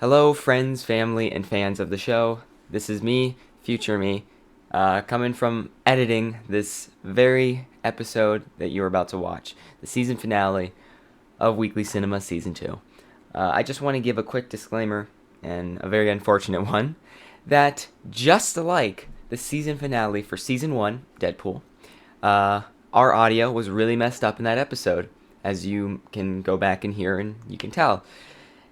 Hello, friends, family, and fans of the show. This is me, future me, coming from editing this very episode that you're about to watch, the season finale of Weekly Cinema Season 2. I just want to give a quick disclaimer, and a very unfortunate one, that just like the season finale for Season 1, Deadpool, our audio was really messed up in that episode, as you can go back and hear and you can tell.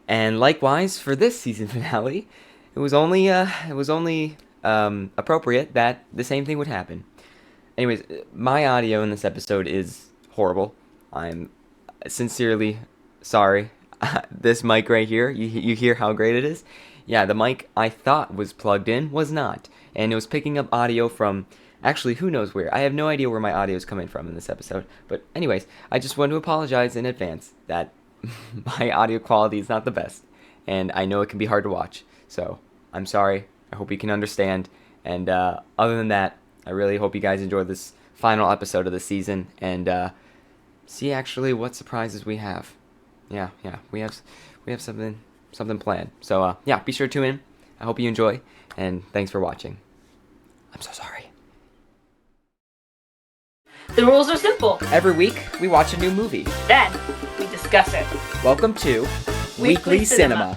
And likewise, for this season finale, it was only appropriate that the same thing would happen. Anyways, my audio in this episode is horrible. I'm sincerely sorry. This mic right here, you hear how great it is? Yeah, the mic I thought was plugged in was not. And it was picking up audio from, actually, who knows where. I have no idea where my audio is coming from in this episode. But anyways, I just want to apologize in advance that my audio quality is not the best, and I know it can be hard to watch, so I'm sorry. I hope you can understand, and other than that, I really hope you guys enjoy this final episode of the season, and see actually what surprises we have. Yeah, we have something planned, so yeah, be sure to tune in. I hope you enjoy, and thanks for watching. I'm so sorry. The rules are simple. Every week, we watch a new movie. Then, we discuss it. Welcome to Weekly Cinema.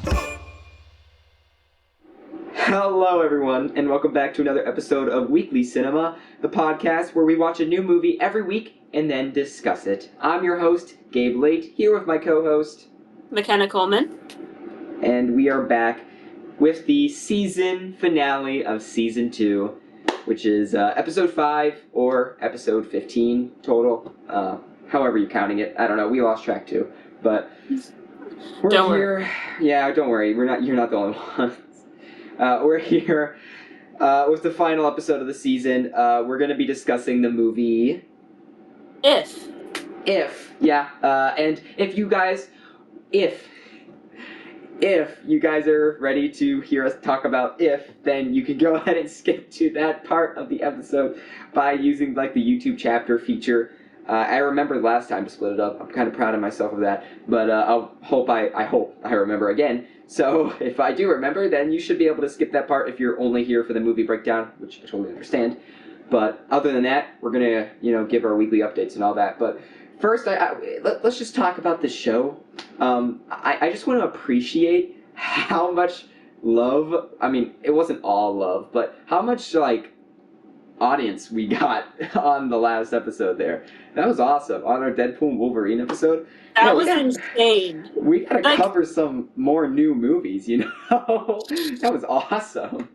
Hello, everyone, and welcome back to another episode of Weekly Cinema, the podcast where we watch a new movie every week and then discuss it. I'm your host, Gabe Late, here with my co-host, McKenna Coleman. And we are back with the season finale of Season 2, which is Episode 5 or Episode 15 total. However you're counting it. I don't know. We lost track too. But we're Don't here. worry. Yeah, don't worry. You're not the only ones. We're here with the final episode of the season. We're going to be discussing the movie If. Yeah. And if you guys are ready to hear us talk about If, then you can go ahead and skip to that part of the episode by using the YouTube chapter feature. I remember last time to split it up. I'm kind of proud of myself of that, but I hope I remember again. So if I do remember, then you should be able to skip that part if you're only here for the movie breakdown, which I totally understand. But other than that, we're gonna give our weekly updates and all that. But first, let's just talk about the show. I just want to appreciate how much love. I mean, it wasn't all love, but how much audience we got on the last episode there. That was awesome. On our Deadpool and Wolverine episode. That was insane. We gotta cover some more new movies, That was awesome.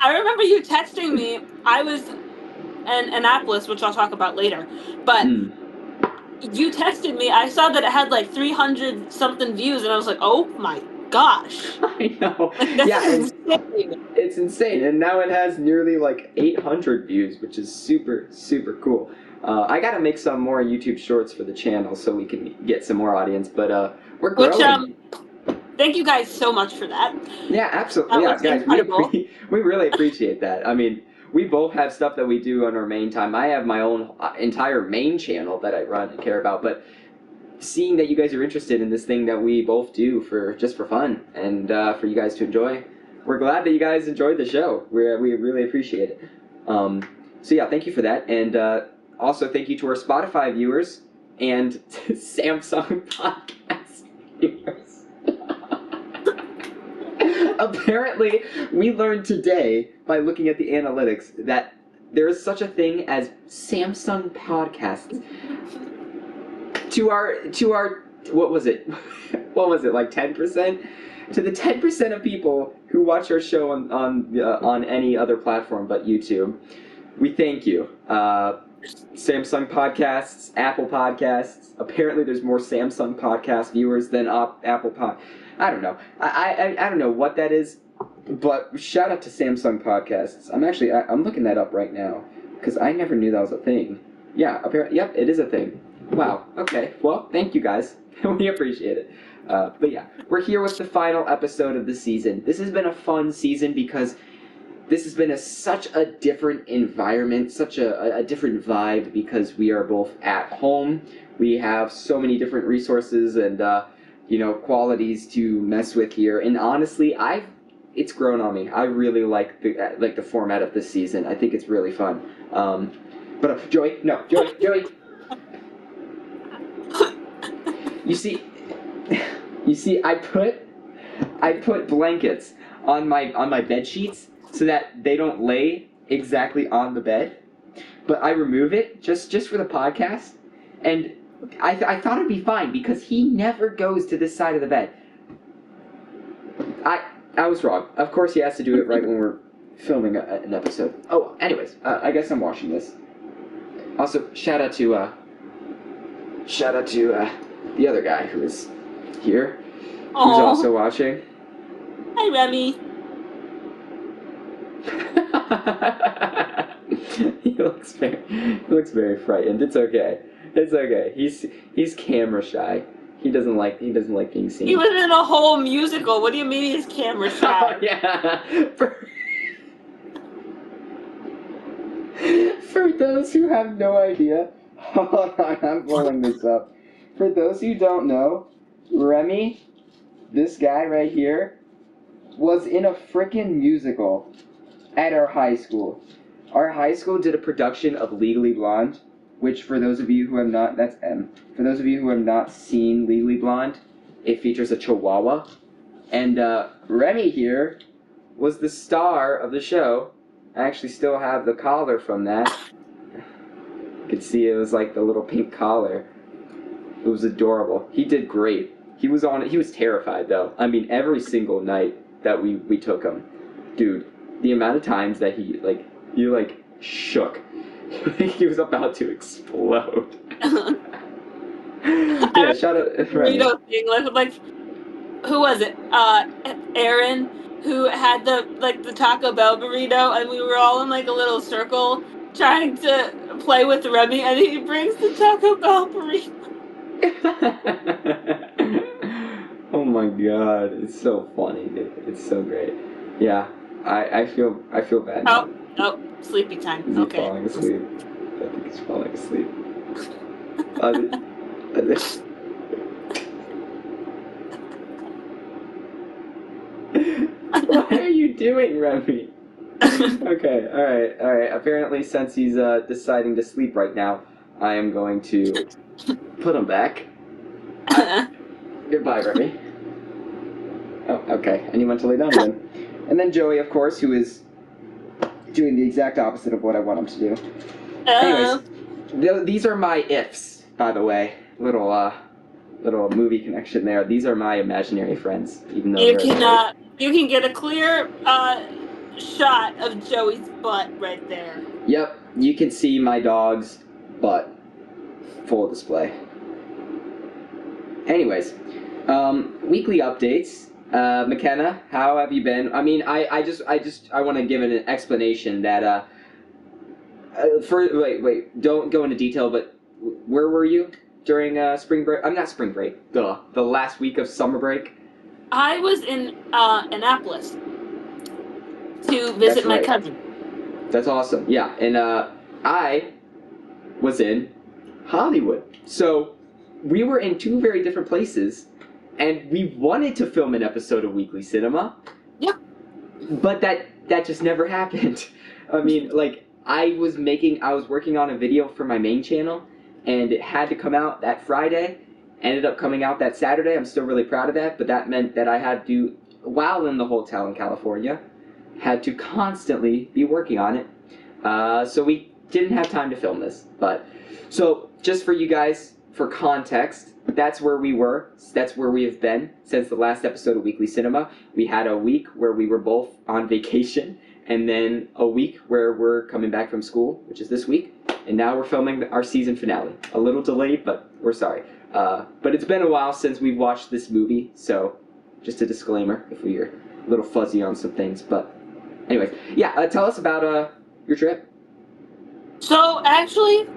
I remember you texting me. I was in Annapolis, which I'll talk about later. But you texted me. I saw that it had 300 something views, and I was like, oh my gosh. I know. That's insane. It's insane. And now it has nearly 800 views, which is super, super cool. I gotta make some more YouTube shorts for the channel so we can get some more audience, but we're growing. Thank you guys so much for that. Yeah, absolutely. That was guys, incredible. we really appreciate that. I mean, we both have stuff that we do on our main time. I have my own entire main channel that I run and care about, but seeing that you guys are interested in this thing that we both do for fun and for you guys to enjoy, we're glad that you guys enjoyed the show. We really appreciate it. So yeah, thank you for that, and also thank you to our Spotify viewers and Samsung podcast viewers. Apparently, we learned today by looking at the analytics that there is such a thing as Samsung podcasts. To our what was it? What was it, 10%? To the 10% of people who watch our show on any other platform but YouTube, we thank you. Samsung podcasts, Apple podcasts. Apparently, there's more Samsung podcast viewers than Apple pod. I don't know. I don't know what that is, but shout out to Samsung podcasts. I'm looking that up right now because I never knew that was a thing. Yeah, apparently, yep, it is a thing. Wow. Okay. Well, thank you guys. We appreciate it. But yeah, we're here with the final episode of the season. This has been a fun season because this has been such a different environment, such a different vibe because we are both at home. We have so many different resources and qualities to mess with here. And honestly, it's grown on me. I really like the format of this season. I think it's really fun. But Joey. You see, I put blankets on my bed sheets so that they don't lay exactly on the bed, but I remove it just for the podcast, and I thought it'd be fine because he never goes to this side of the bed. I was wrong. Of course, he has to do it right when we're filming an episode. Oh, anyways, I guess I'm watching this. Also, shout out to the other guy who is here, who's also watching. Hi, Remy. He looks very frightened. It's okay. He's camera shy. He doesn't like being seen. He was in a whole musical. What do you mean he's camera shy? Oh, yeah. For those who have no idea, hold on, I'm pulling this up. For those who don't know, Remy, this guy right here, was in a frickin' musical at our high school. Our high school did a production of Legally Blonde, which for those of you who have not, that's M. For those of you who have not seen Legally Blonde, it features a chihuahua. And Remy here was the star of the show. I actually still have the collar from that. You could see it was like the little pink collar. It was adorable. He did great. He was terrified though. I mean, every single night that we took him. Dude, the amount of times that he shook. He was about to explode. Yeah, shout out. Burrito thing, like, who was it? Aaron, who had the Taco Bell burrito, and we were all in like a little circle trying to play with Remy, and he brings the Taco Bell burrito. Oh my god, it's so funny, dude. It's so great. Yeah, I feel bad now. Oh, sleepy time. Is he Okay. falling asleep? I think he's falling asleep. What are you doing, Remy? Okay, alright. Apparently, since he's deciding to sleep right now, I am going to put him back. Goodbye, Remy. Oh, okay. And you went to lay down again. And then Joey, of course, who is doing the exact opposite of what I want him to do. Anyways, these are my ifs, by the way. Little movie connection there. These are my imaginary friends, even though you can get a clear shot of Joey's butt right there. Yep, you can see my dog's butt. Full display. Anyways, weekly updates. McKenna, how have you been? I mean, I want to give an explanation that wait, don't go into detail, but where were you during spring break? I'm not spring break. The last week of summer break. I was in Annapolis to visit my cousin. That's awesome. Yeah, and I was in Hollywood. So we were in two very different places, and we wanted to film an episode of Weekly Cinema. Yeah. But that just never happened. I mean, like, I was working on a video for my main channel, and it had to come out that Friday. Ended up coming out that Saturday. I'm still really proud of that, but that meant that I had to, while in the hotel in California, had to constantly be working on it. So we didn't have time to film this. So just for you guys, for context, that's where we were. That's where we have been since the last episode of Weekly Cinema. We had a week where we were both on vacation, and then a week where we're coming back from school, which is this week. And now we're filming our season finale. A little delayed, but we're sorry. But it's been a while since we've watched this movie, so just a disclaimer if we're a little fuzzy on some things. But anyways, yeah, tell us about your trip. So actually,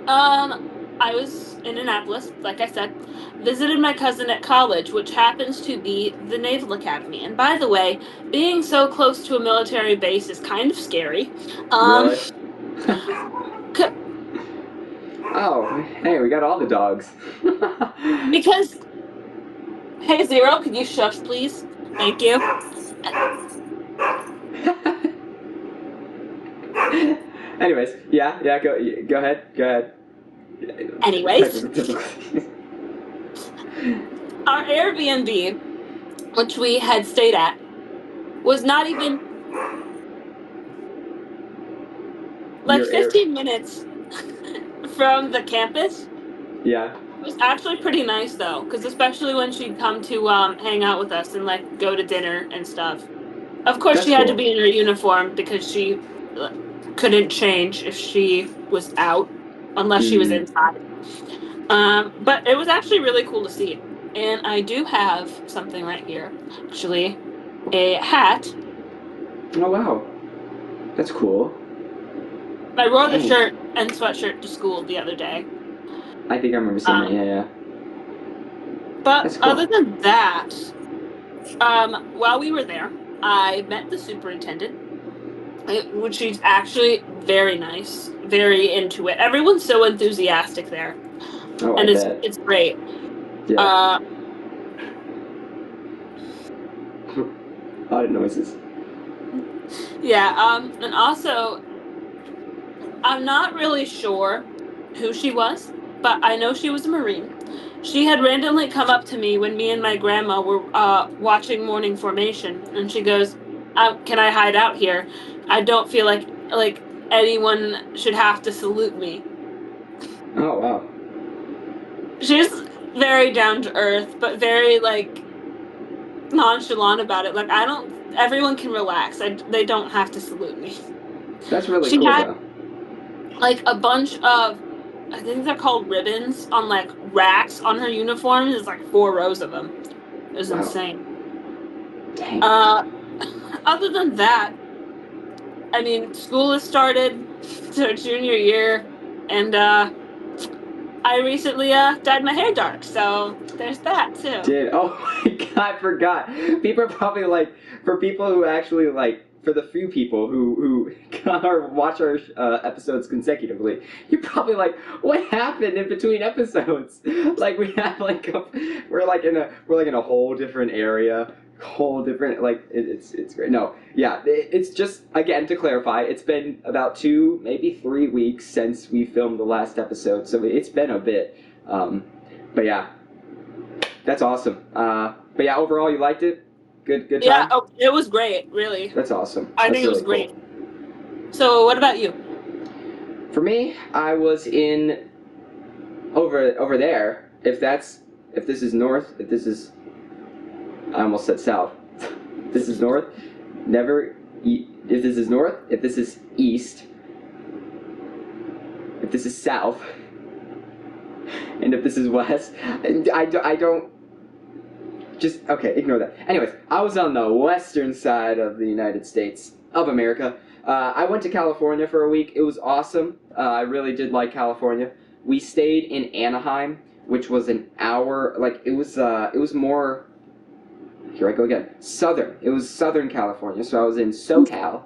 I was in Annapolis, like I said, visited my cousin at college, which happens to be the Naval Academy. And by the way, being so close to a military base is kind of scary. Really? Oh, hey, we got all the dogs. Because Hey, Zero, could you shush, please? Thank you. Anyways, yeah, go ahead. Anyways, our Airbnb, which we had stayed at, was not even like Your air, 15 minutes from the campus. yeah. It was actually pretty nice though, because especially when she'd come to hang out with us and like go to dinner and stuff. Of course, That's she had to cool. be in her uniform because she couldn't change if she was out, unless she was Mm. inside. But it was actually really cool to see. And I do have something right here, actually, a hat. Oh wow, that's cool. I wore the Dang. shirt and sweatshirt to school the other day. I think I remember seeing that. Yeah. But That's cool. other than that, while we were there, I met the superintendent, which she's actually very nice, very into it. Everyone's so enthusiastic there, Oh, and I bet. it's great. Yeah. Odd noises. Yeah. And also, I'm not really sure who she was, but I know she was a Marine. She had randomly come up to me when me and my grandma were watching morning formation, and she goes, "Can I hide out here? I don't feel like anyone should have to salute me." Oh wow. She's very down to earth, but very like nonchalant about it. Like I don't. Everyone can relax. They don't have to salute me. That's really She cool had though. like a bunch of, I think they're called ribbons, on like racks on her uniform. There's like 4 rows of them. It was Wow. insane. Dang. Other than that, I mean, school has started. It's our junior year, and I recently dyed my hair dark, so there's that too. Oh my god, I forgot. People are probably like, for people who actually like, for the few people who watch our episodes consecutively, you're probably like, what happened in between episodes? Like we have like we're like in a whole different area, whole different it's great. No, yeah, it's just, again, to clarify, it's been about 2, maybe 3 weeks since we filmed the last episode, so it's been a bit. But yeah. That's awesome. But yeah, overall, you liked it? Good time? Yeah, oh, it was great, really. That's awesome. I That's think it was really great. So, what about you? For me, I was in over there. If this is north, if this is, I almost said south. If this is north, if this is north, if this is east, if this is south, and if this is west, I don't. Just, okay, ignore that. Anyways, I was on the western side of the United States of America. I went to California for a week. It was awesome. I really did like California. We stayed in Anaheim, which was an hour, like, it was more, here I go again, southern. It was Southern California, so I was in SoCal.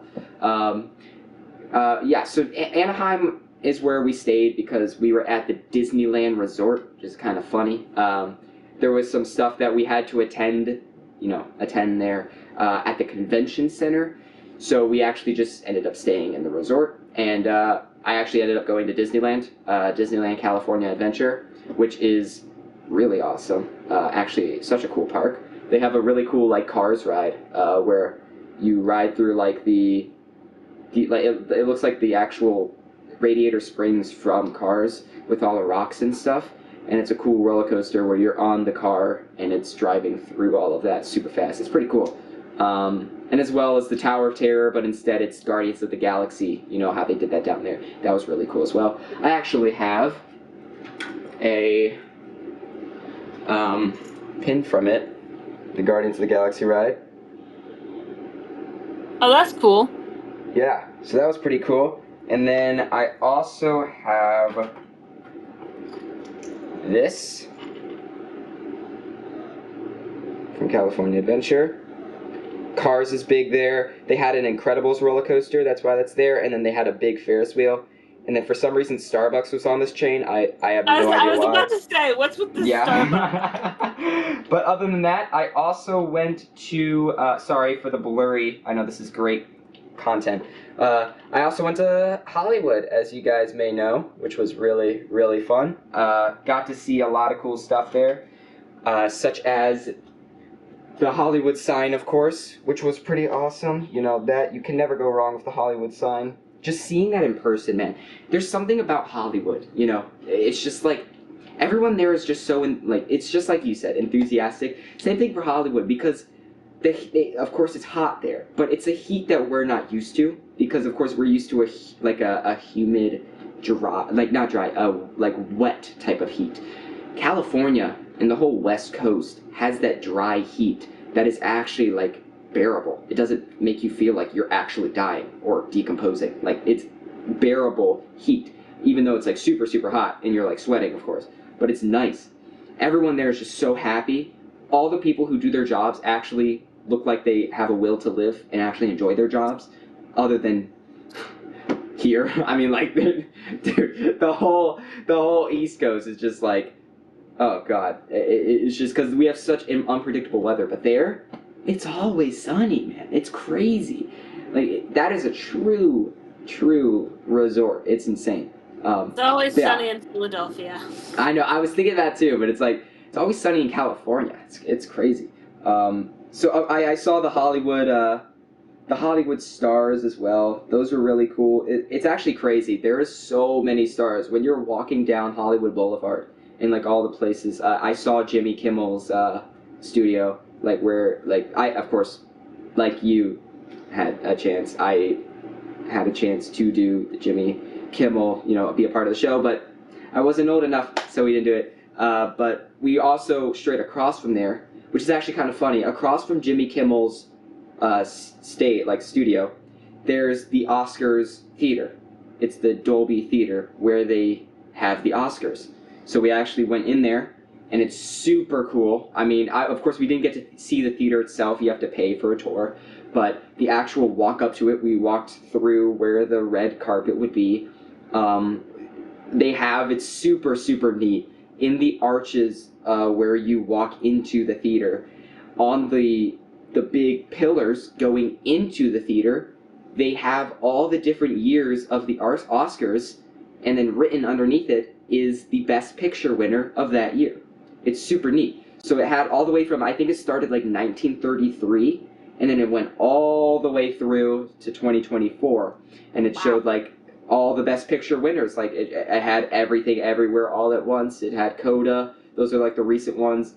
Yeah, so Anaheim is where we stayed because we were at the Disneyland Resort, which is kind of funny. There was some stuff that we had to attend there at the convention center. So we actually just ended up staying in the resort. And I actually ended up going to Disneyland, Disneyland California Adventure, which is really awesome. Actually, such a cool park. They have a really cool like Cars ride where you ride through like the like it looks like the actual Radiator Springs from Cars with all the rocks and stuff. And it's a cool roller coaster where you're on the car and it's driving through all of that super fast. It's pretty cool. And as well as the Tower of Terror, but instead it's Guardians of the Galaxy. You know how they did that down there. That was really cool as well. I actually have a pin from it. The Guardians of the Galaxy ride. Oh, that's cool. Yeah, so that was pretty cool. And then I also have this from California Adventure. Cars is big there. They had an Incredibles roller coaster, that's why that's there, and then they had a big Ferris wheel. and then for some reason Starbucks was on this chain. I have no idea why. I was about to say, what's with this Starbucks? But other than that, I also went to, sorry for the blurry, I know this is great content. I also went to Hollywood, as you guys may know, which was really, really fun. Got to see a lot of cool stuff there, such as the Hollywood sign, of course, which was pretty awesome. You know, that you can never go wrong with the Hollywood sign. Just seeing that in person, man. There's something about Hollywood, you know. It's just like, everyone there is just so, it's just like you said, enthusiastic. Same thing for Hollywood, because of course it's hot there, but it's a heat that we're not used to, because of course we're used to a humid, dry, like wet type of heat. California and the whole West Coast has that dry heat that is actually like bearable. It doesn't make you feel like you're actually dying or decomposing. Like, it's bearable heat, even though it's like super, super hot and you're like sweating, of course, but it's nice. Everyone there is just so happy. All the people who do their jobs actually look like they have a will to live and actually enjoy their jobs, other than here. I mean, like, dude, the whole East Coast is just like, oh god, it's just because we have such unpredictable weather. But there, it's always sunny, man. It's crazy. Like, that is a true resort. It's insane. It's always sunny in Philadelphia. I know. I was thinking that too, but it's like, it's always sunny in California. It's crazy. So I saw the Hollywood stars as well. Those were really cool. It's actually crazy. There are so many stars when you're walking down Hollywood Boulevard and like all the places. I saw Jimmy Kimmel's studio, like where I, of course, like you, had a chance. I had a chance to do the Jimmy Kimmel, you know, be a part of the show, but I wasn't old enough, so we didn't do it. But we also, straight across from there, which is actually kind of funny, across from Jimmy Kimmel's studio, there's the Oscars Theater. It's the Dolby Theater where they have the Oscars. So we actually went in there, and it's super cool. I mean, of course, we didn't get to see the theater itself. You have to pay for a tour. But the actual walk up to it, we walked through where the red carpet would be. It's super, super neat. In the arches where you walk into the theater, on the big pillars going into the theater, they have all the different years of the Oscars, and then written underneath it is the Best Picture winner of that year. It's super neat. So it had all the way from, I think it started like 1933, and then it went all the way through to 2024, and it showed like all the Best Picture winners. Like it had Everything Everywhere All at Once. It had Coda. Those are like the recent ones.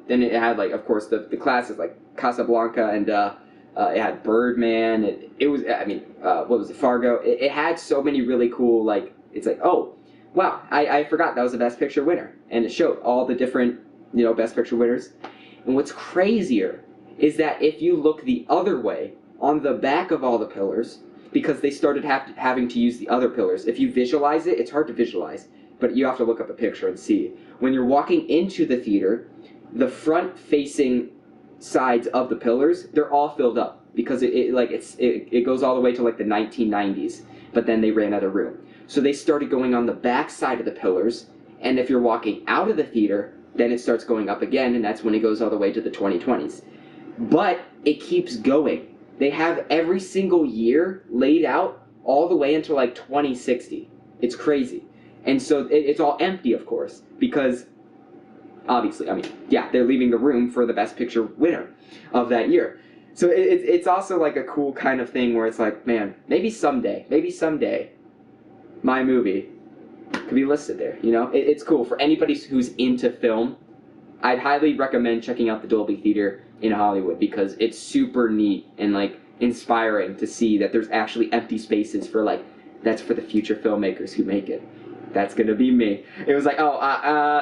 Then it had, like, of course, the classics like Casablanca, and it had Birdman. It was, I mean, what was it, Fargo? It had so many really cool, like, it's like, oh, wow, I forgot that was the Best Picture winner. And it showed all the different, you know, Best Picture winners. And what's crazier is that if you look the other way, on the back of all the pillars, because they started having to use the other pillars, if you visualize it, it's hard to visualize, but you have to look up a picture and see. When you're walking into the theater, the front-facing sides of the pillars, they're all filled up, because it goes all the way to like the 1990s, but then they ran out of room. So they started going on the back side of the pillars, and if you're walking out of the theater, then it starts going up again, and that's when it goes all the way to the 2020s. But it keeps going. They have every single year laid out all the way until like 2060. It's crazy. And so it's all empty, of course, because obviously, I mean, yeah, they're leaving the room for the Best Picture winner of that year. So it's also like a cool kind of thing where it's like, man, maybe someday, my movie could be listed there, you know? It's cool. For anybody who's into film, I'd highly recommend checking out the Dolby Theater in Hollywood, because it's super neat and like inspiring to see that there's actually empty spaces for, like, that's for the future filmmakers who make it. That's gonna be me. It was like,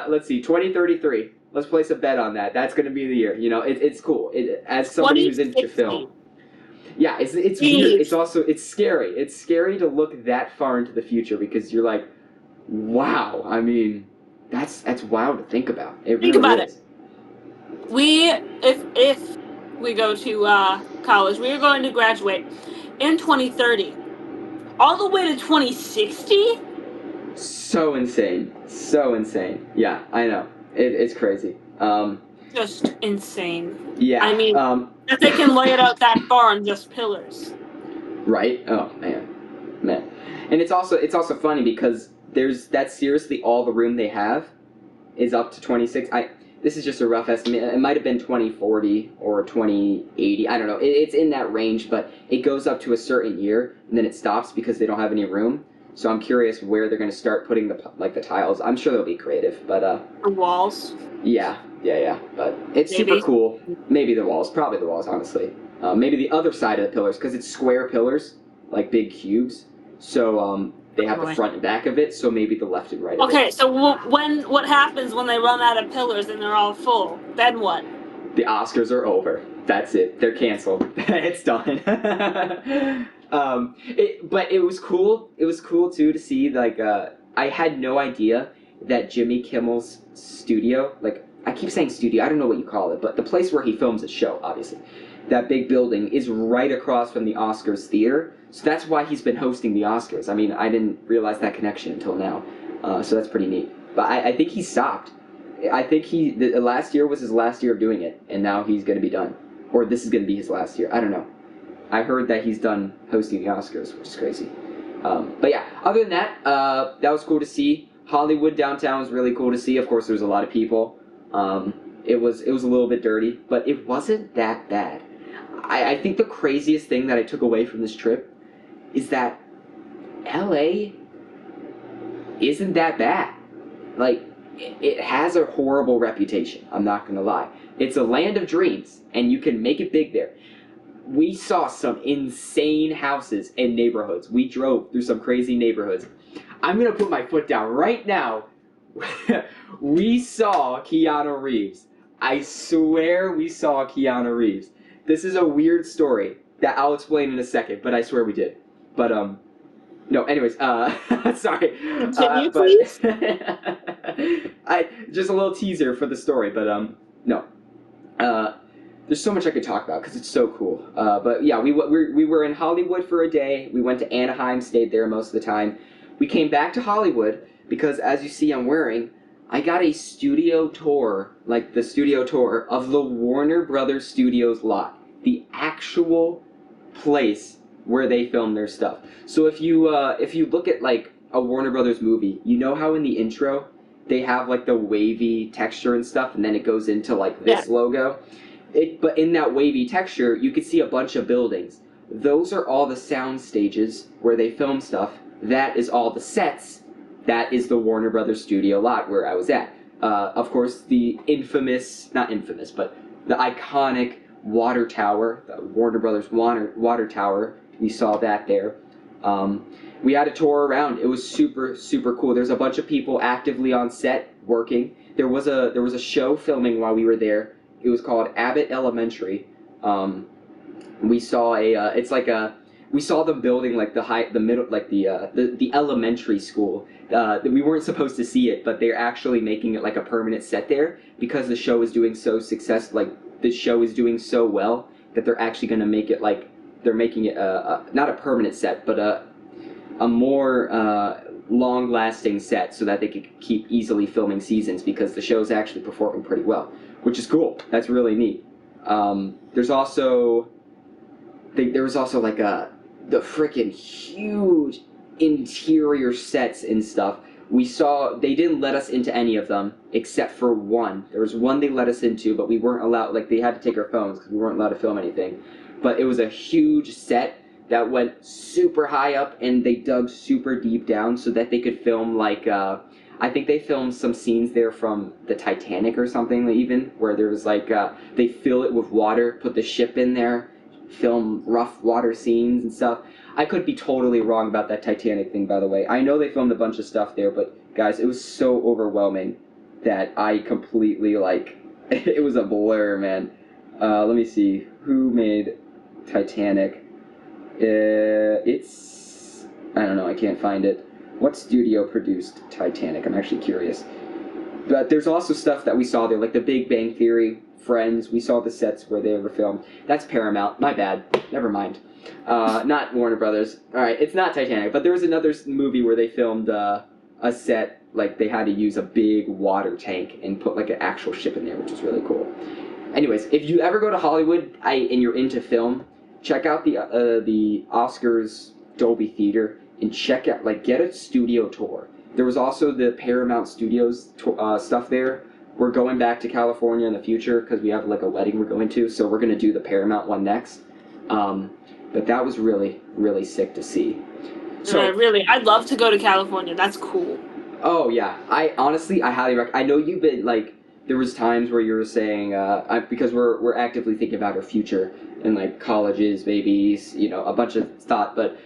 let's see, 2033. Let's place a bet on that. That's gonna be the year. You know, it's cool. As somebody who's into film, yeah, it's weird. It's also, it's scary. It's scary to look that far into the future, because you're like, wow. I mean, that's wild to think about. Think about it. If we go to college, we are going to graduate in 2030, all the way to 2060. So insane. So insane. Yeah, I know. It's crazy. Just insane. Yeah. I mean, that they can lay it out that far on just pillars. Right? Oh, man. And it's also funny because that's seriously all the room they have is up to 26. This is just a rough estimate. It might have been 2040 or 2080. I don't know. It's in that range, but it goes up to a certain year and then it stops because they don't have any room. So I'm curious where they're going to start putting the tiles. I'm sure they'll be creative, but the walls. Yeah. But it's super cool. Maybe the walls, probably the walls, honestly. Maybe the other side of the pillars because it's square pillars, like big cubes. So they have the front and back of it. So maybe the left and right. Okay, so what happens when they run out of pillars and they're all full? Then what? The Oscars are over. That's it. They're canceled. It's done. But it was cool. It was cool too to see. Like I had no idea that Jimmy Kimmel's studio, like I keep saying studio, I don't know what you call it, but the place where he films his show, obviously, that big building is right across from the Oscars theater. So that's why he's been hosting the Oscars. I mean, I didn't realize that connection until now. So that's pretty neat. But I think he stopped. I think last year was his last year of doing it, and now he's going to be done. Or this is going to be his last year. I don't know. I heard that he's done hosting the Oscars, which is crazy. But yeah, other than that, that was cool to see. Hollywood downtown was really cool to see. Of course, there was a lot of people. It was a little bit dirty, but it wasn't that bad. I think the craziest thing that I took away from this trip is that LA isn't that bad. Like, it has a horrible reputation, I'm not gonna lie. It's a land of dreams, and you can make it big there. We saw some insane houses and neighborhoods. We drove through some crazy neighborhoods. I'm gonna put my foot down right now. We saw Keanu Reeves. I swear we saw Keanu Reeves. This is a weird story that I'll explain in a second, but I swear we did. But, no, anyways, sorry. Continue, please? Just a little teaser for the story, but, no. There's so much I could talk about because it's so cool. But yeah, we were in Hollywood for a day. We went to Anaheim, stayed there most of the time. We came back to Hollywood because, as you see I'm wearing, I got a studio tour, like the studio tour of the Warner Brothers Studios lot. The actual place where they film their stuff. So if you look at like a Warner Brothers movie, you know how in the intro they have like the wavy texture and stuff, and then it goes into like this logo? But in that wavy texture, you could see a bunch of buildings. Those are all the sound stages where they film stuff. That is all the sets. That is the Warner Brothers studio lot where I was at. Of course, the not infamous, but the iconic water tower, the Warner Brothers water tower. We saw that there. We had a tour around. It was super, super cool. There's a bunch of people actively on set working. There was a show filming while we were there. It was called Abbott Elementary. We saw we saw them building like the middle, like the elementary school. We weren't supposed to see it, but they're actually making it like a permanent set there because the show is doing so the show is doing so well that they're actually going to make it like, they're making it not a permanent set, but a more long-lasting set so that they could keep easily filming seasons because the show's actually performing pretty well, which is cool. That's really neat. There was also like the freaking huge interior sets and stuff. They didn't let us into any of them except for one. There was one they let us into, but we weren't allowed, like they had to take our phones because we weren't allowed to film anything. But it was a huge set that went super high up and they dug super deep down so that they could film like, I think they filmed some scenes there from the Titanic or something even, where there was like, they fill it with water, put the ship in there, film rough water scenes and stuff. I could be totally wrong about that Titanic thing, by the way. I know they filmed a bunch of stuff there, but guys, it was so overwhelming that I completely, like, it was a blur, man. Let me see. Who made Titanic? It's... I don't know, I can't find it. What studio produced Titanic? I'm actually curious. But there's also stuff that we saw there, like The Big Bang Theory, Friends. We saw the sets where they were filmed. That's Paramount. My bad. Never mind. Not Warner Brothers. Alright, it's not Titanic, but there was another movie where they filmed a set, like they had to use a big water tank and put like an actual ship in there, which was really cool. Anyways, if you ever go to Hollywood and you're into film, check out the Oscars Dolby Theater and check out, like, get a studio tour. There was also the Paramount Studios stuff there. We're going back to California in the future because we have like a wedding we're going to, so we're going to do the Paramount one next. But that was really, really sick to see. So I'd love to go to California. That's cool. Oh yeah, I highly recommend. I know you've been like, there was times where you were saying, because we're actively thinking about our future and like colleges, babies, you know, a bunch of thought. But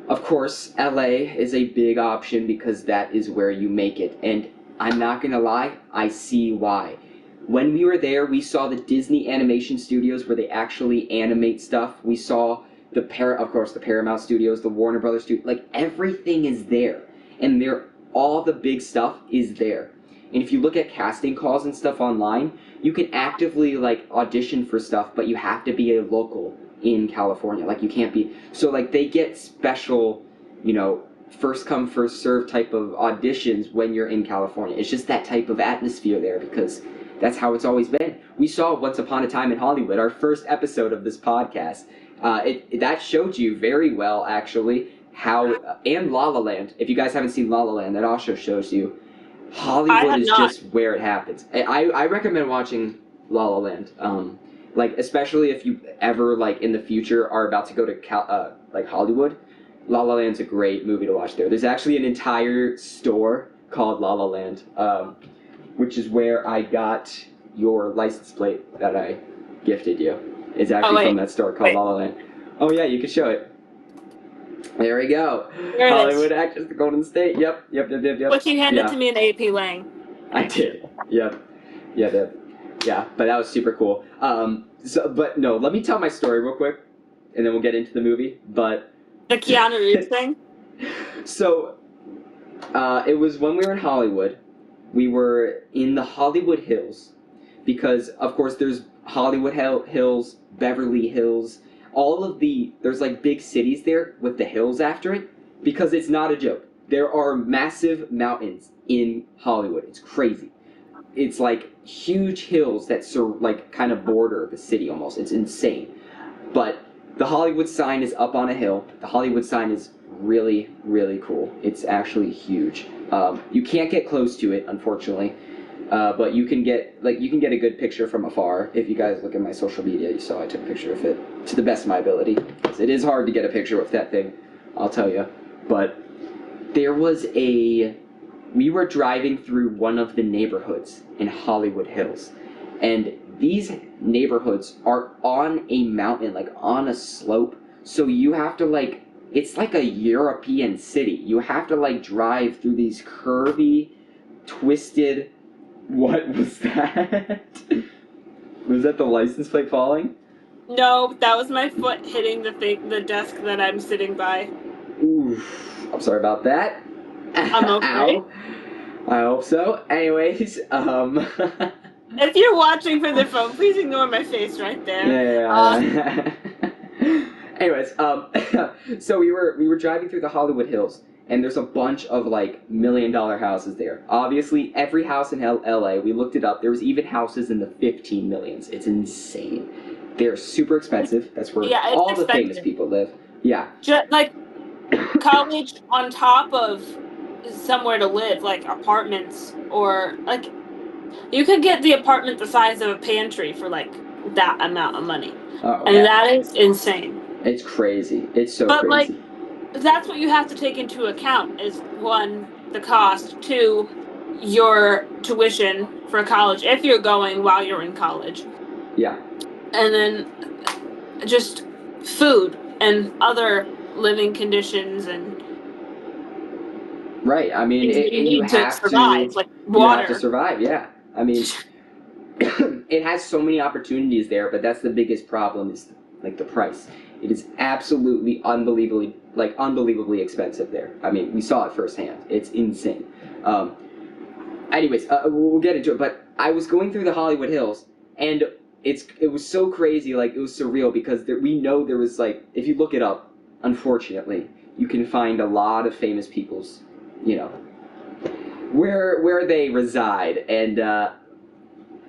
of course, LA is a big option because that is where you make it. And I'm not gonna lie, I see why. When we were there, we saw the Disney animation studios where they actually animate stuff. We saw the Paramount Studios, the Warner Brothers Studios, like everything is there. And all the big stuff is there. And if you look at casting calls and stuff online, you can actively like audition for stuff, but you have to be a local in California. Like you can't be, so like they get special, you know, first come first serve type of auditions when you're in California. It's just that type of atmosphere there because that's how it's always been. We saw Once Upon a Time in Hollywood, our first episode of this podcast. That showed you very well actually how, and La La Land. If you guys haven't seen La La Land, that also shows you Hollywood is just where it happens. I recommend watching La La Land. Like especially if you ever like in the future are about to go to like Hollywood. La La Land's a great movie to watch there. There's actually an entire store called La La Land, which is where I got your license plate that I gifted you. It's actually from that store called La La Land. Oh yeah, you can show it. There we go. Hollywood actress, the Golden State. Yep. But you handed to me in AP Lang. I did. Yep. Yeah, but that was super cool. But no, let me tell my story real quick, and then we'll get into the movie. But the Keanu Reeves thing. So, it was when we were in Hollywood. We were in the Hollywood Hills, because of course there's Hollywood Hills, Beverly Hills. There's like big cities there with the hills after it, because it's not a joke. There are massive mountains in Hollywood. It's crazy. It's like huge hills that like kind of border the city almost. It's insane. But the Hollywood sign is up on a hill. The Hollywood sign is really, really cool. It's actually huge. You can't get close to it, unfortunately. But you can get a good picture from afar. If you guys look at my social media, you saw I took a picture of it to the best of my ability. It is hard to get a picture with that thing, I'll tell you. But we were driving through one of the neighborhoods in Hollywood Hills, and these neighborhoods are on a mountain, like on a slope. So you have to it's like a European city. You have to drive through these curvy, twisted. What was that? Was that the license plate falling? No, that was my foot hitting the desk that I'm sitting by. Oof. I'm sorry about that. I'm okay. Ow. I hope so. Anyways, if you're watching from the phone, please ignore my face right there. Yeah. Anyways, so we were driving through the Hollywood Hills. And there's a bunch of $1 million houses there. Obviously, every house in LA, we looked it up. There was even houses in the 15 millions. It's insane. They're super expensive. That's where all the famous people live. Yeah. College on top of somewhere to live, like apartments, or you could get the apartment the size of a pantry for that amount of money. Oh, and that is insane. It's crazy. It's so crazy. That's what you have to take into account is, one, the cost, two, your tuition for college, if you're going while you're in college. Yeah. And then just food and other living conditions and... Right, I mean, you have to survive, water. You have to survive, yeah. I mean, it has so many opportunities there, but that's the biggest problem is, the price. It is absolutely unbelievably expensive there. I mean, we saw it firsthand. It's insane. Anyways, we'll get into it. But I was going through the Hollywood Hills, and it was so crazy. It was surreal because we know there was if you look it up, unfortunately, you can find a lot of famous people's, where they reside, and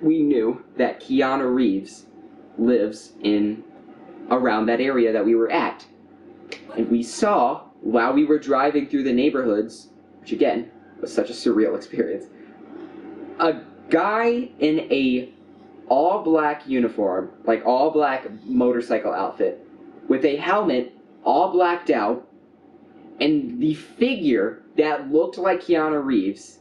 we knew that Keanu Reeves lives in around that area that we were at. And we saw, while we were driving through the neighborhoods, which again was such a surreal experience, a guy in a all-black uniform, like all-black motorcycle outfit, with a helmet all blacked out, and the figure that looked like Keanu Reeves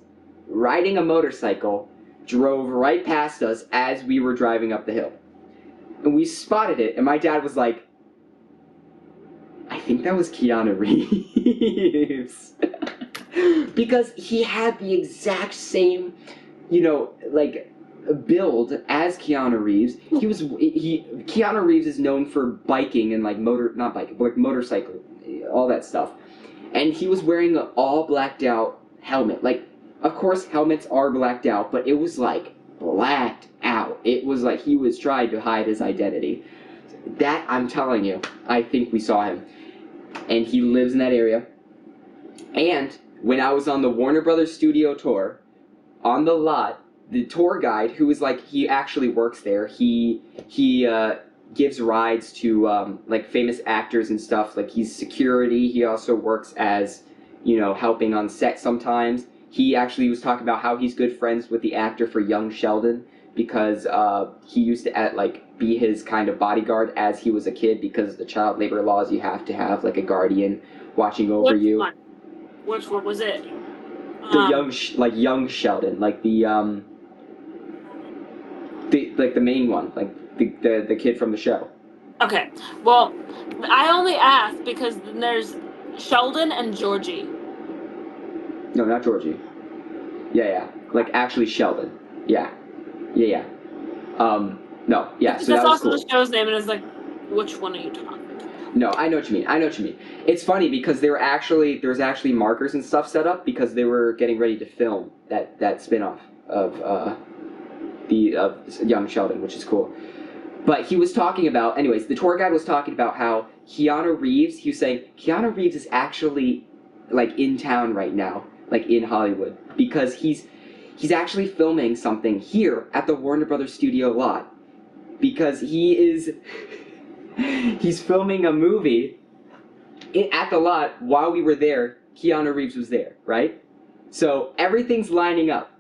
riding a motorcycle drove right past us as we were driving up the hill. And we spotted it, and my dad was like, I think that was Keanu Reeves. Because he had the exact same, build as Keanu Reeves. Keanu Reeves is known for biking and motorcycle, all that stuff. And he was wearing an all blacked out helmet. Like, of course helmets are blacked out, but it was like blacked out. It was like he was trying to hide his identity. That, I'm telling you, I think we saw him. And he lives in that area. And when I was on the Warner Brothers studio tour, on the lot, the tour guide, who is like, he actually works there, he gives rides to famous actors and stuff. Like, he's security. He also works as, helping on set sometimes. He actually was talking about how he's good friends with the actor for Young Sheldon, because he used to be his kind of bodyguard as he was a kid, because of the child labor laws. You have to have like a guardian watching over you. One? Which one was it? The Young Sheldon, the main one, the kid from the show. Okay, well, I only asked because there's Sheldon and Georgie. No, not Georgie. Yeah. Actually Sheldon. Yeah. No, yeah, so that's that was also cool. the show's name, and it's like, which one are you talking about? No, I know what you mean. It's funny because there was actually markers and stuff set up because they were getting ready to film that spin-off of Young Sheldon, which is cool. But he was talking about, anyways, the tour guide was talking about how Keanu Reeves, he was saying, Keanu Reeves is actually, in town right now, in Hollywood, because he's actually filming something here at the Warner Brothers studio lot, because he's filming a movie at the lot. While we were there, Keanu Reeves was there, right? So everything's lining up.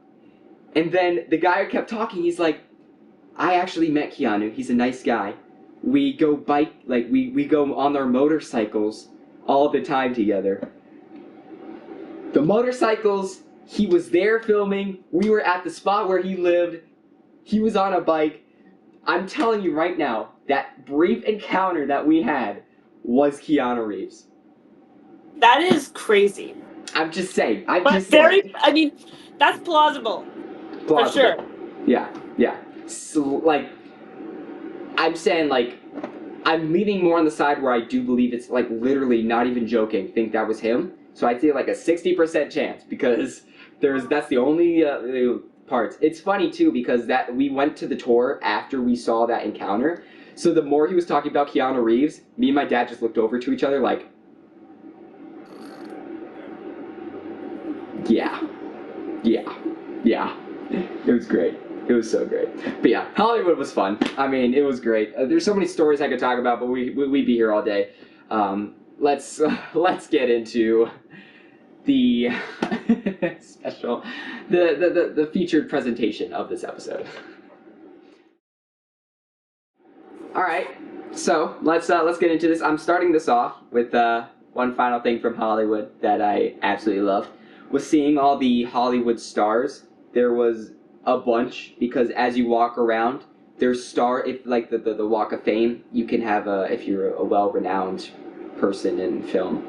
And then the guy kept talking. He's like, I actually met Keanu. He's a nice guy. We go bike, we go on our motorcycles all the time together. The motorcycles, he was there filming. We were at the spot where he lived. He was on a bike. I'm telling you right now, that brief encounter that we had was Keanu Reeves. That is crazy. I'm just saying. I mean, that's plausible. For sure. Yeah. So, I'm saying, I'm leaning more on the side where I do believe it's, literally, not even joking, think that was him. So I'd say, a 60% chance, because that's the only parts. It's funny, too, because we went to the tour after we saw that encounter. So the more he was talking about Keanu Reeves, me and my dad just looked over to each other yeah. It was great. It was so great. But yeah, Hollywood was fun. I mean, it was great. There's so many stories I could talk about, but we'd be here all day. Let's get into the special, the featured presentation of this episode. All right, so let's get into this. I'm starting this off with one final thing from Hollywood that I absolutely loved, was seeing all the Hollywood stars. There was a bunch, because as you walk around, there's the Walk of Fame. You can have if you're a well-renowned person in film,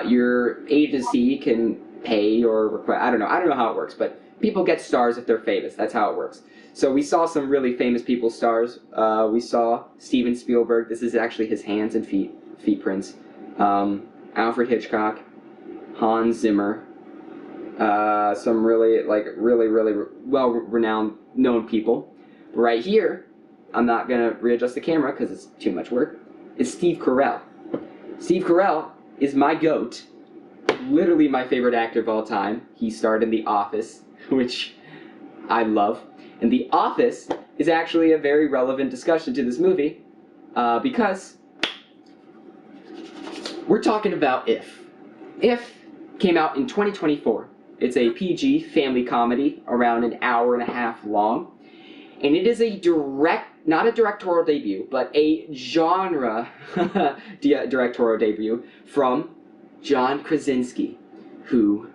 your agency can pay or request. I don't know how it works, but people get stars if they're famous. That's how it works. So we saw some really famous people's stars. We saw Steven Spielberg. This is actually his hands and feet prints. Alfred Hitchcock, Hans Zimmer. Some really well-renowned known people. Right here, I'm not gonna readjust the camera because it's too much work. It's Steve Carell. Steve Carell is my goat literally my favorite actor of all time. He starred in The Office, which I love. And The Office is actually a very relevant discussion to this movie because we're talking about If. If came out in 2024. It's a PG family comedy, around an hour and a half long. And it is not a directorial debut, but a genre directorial debut from John Krasinski, who,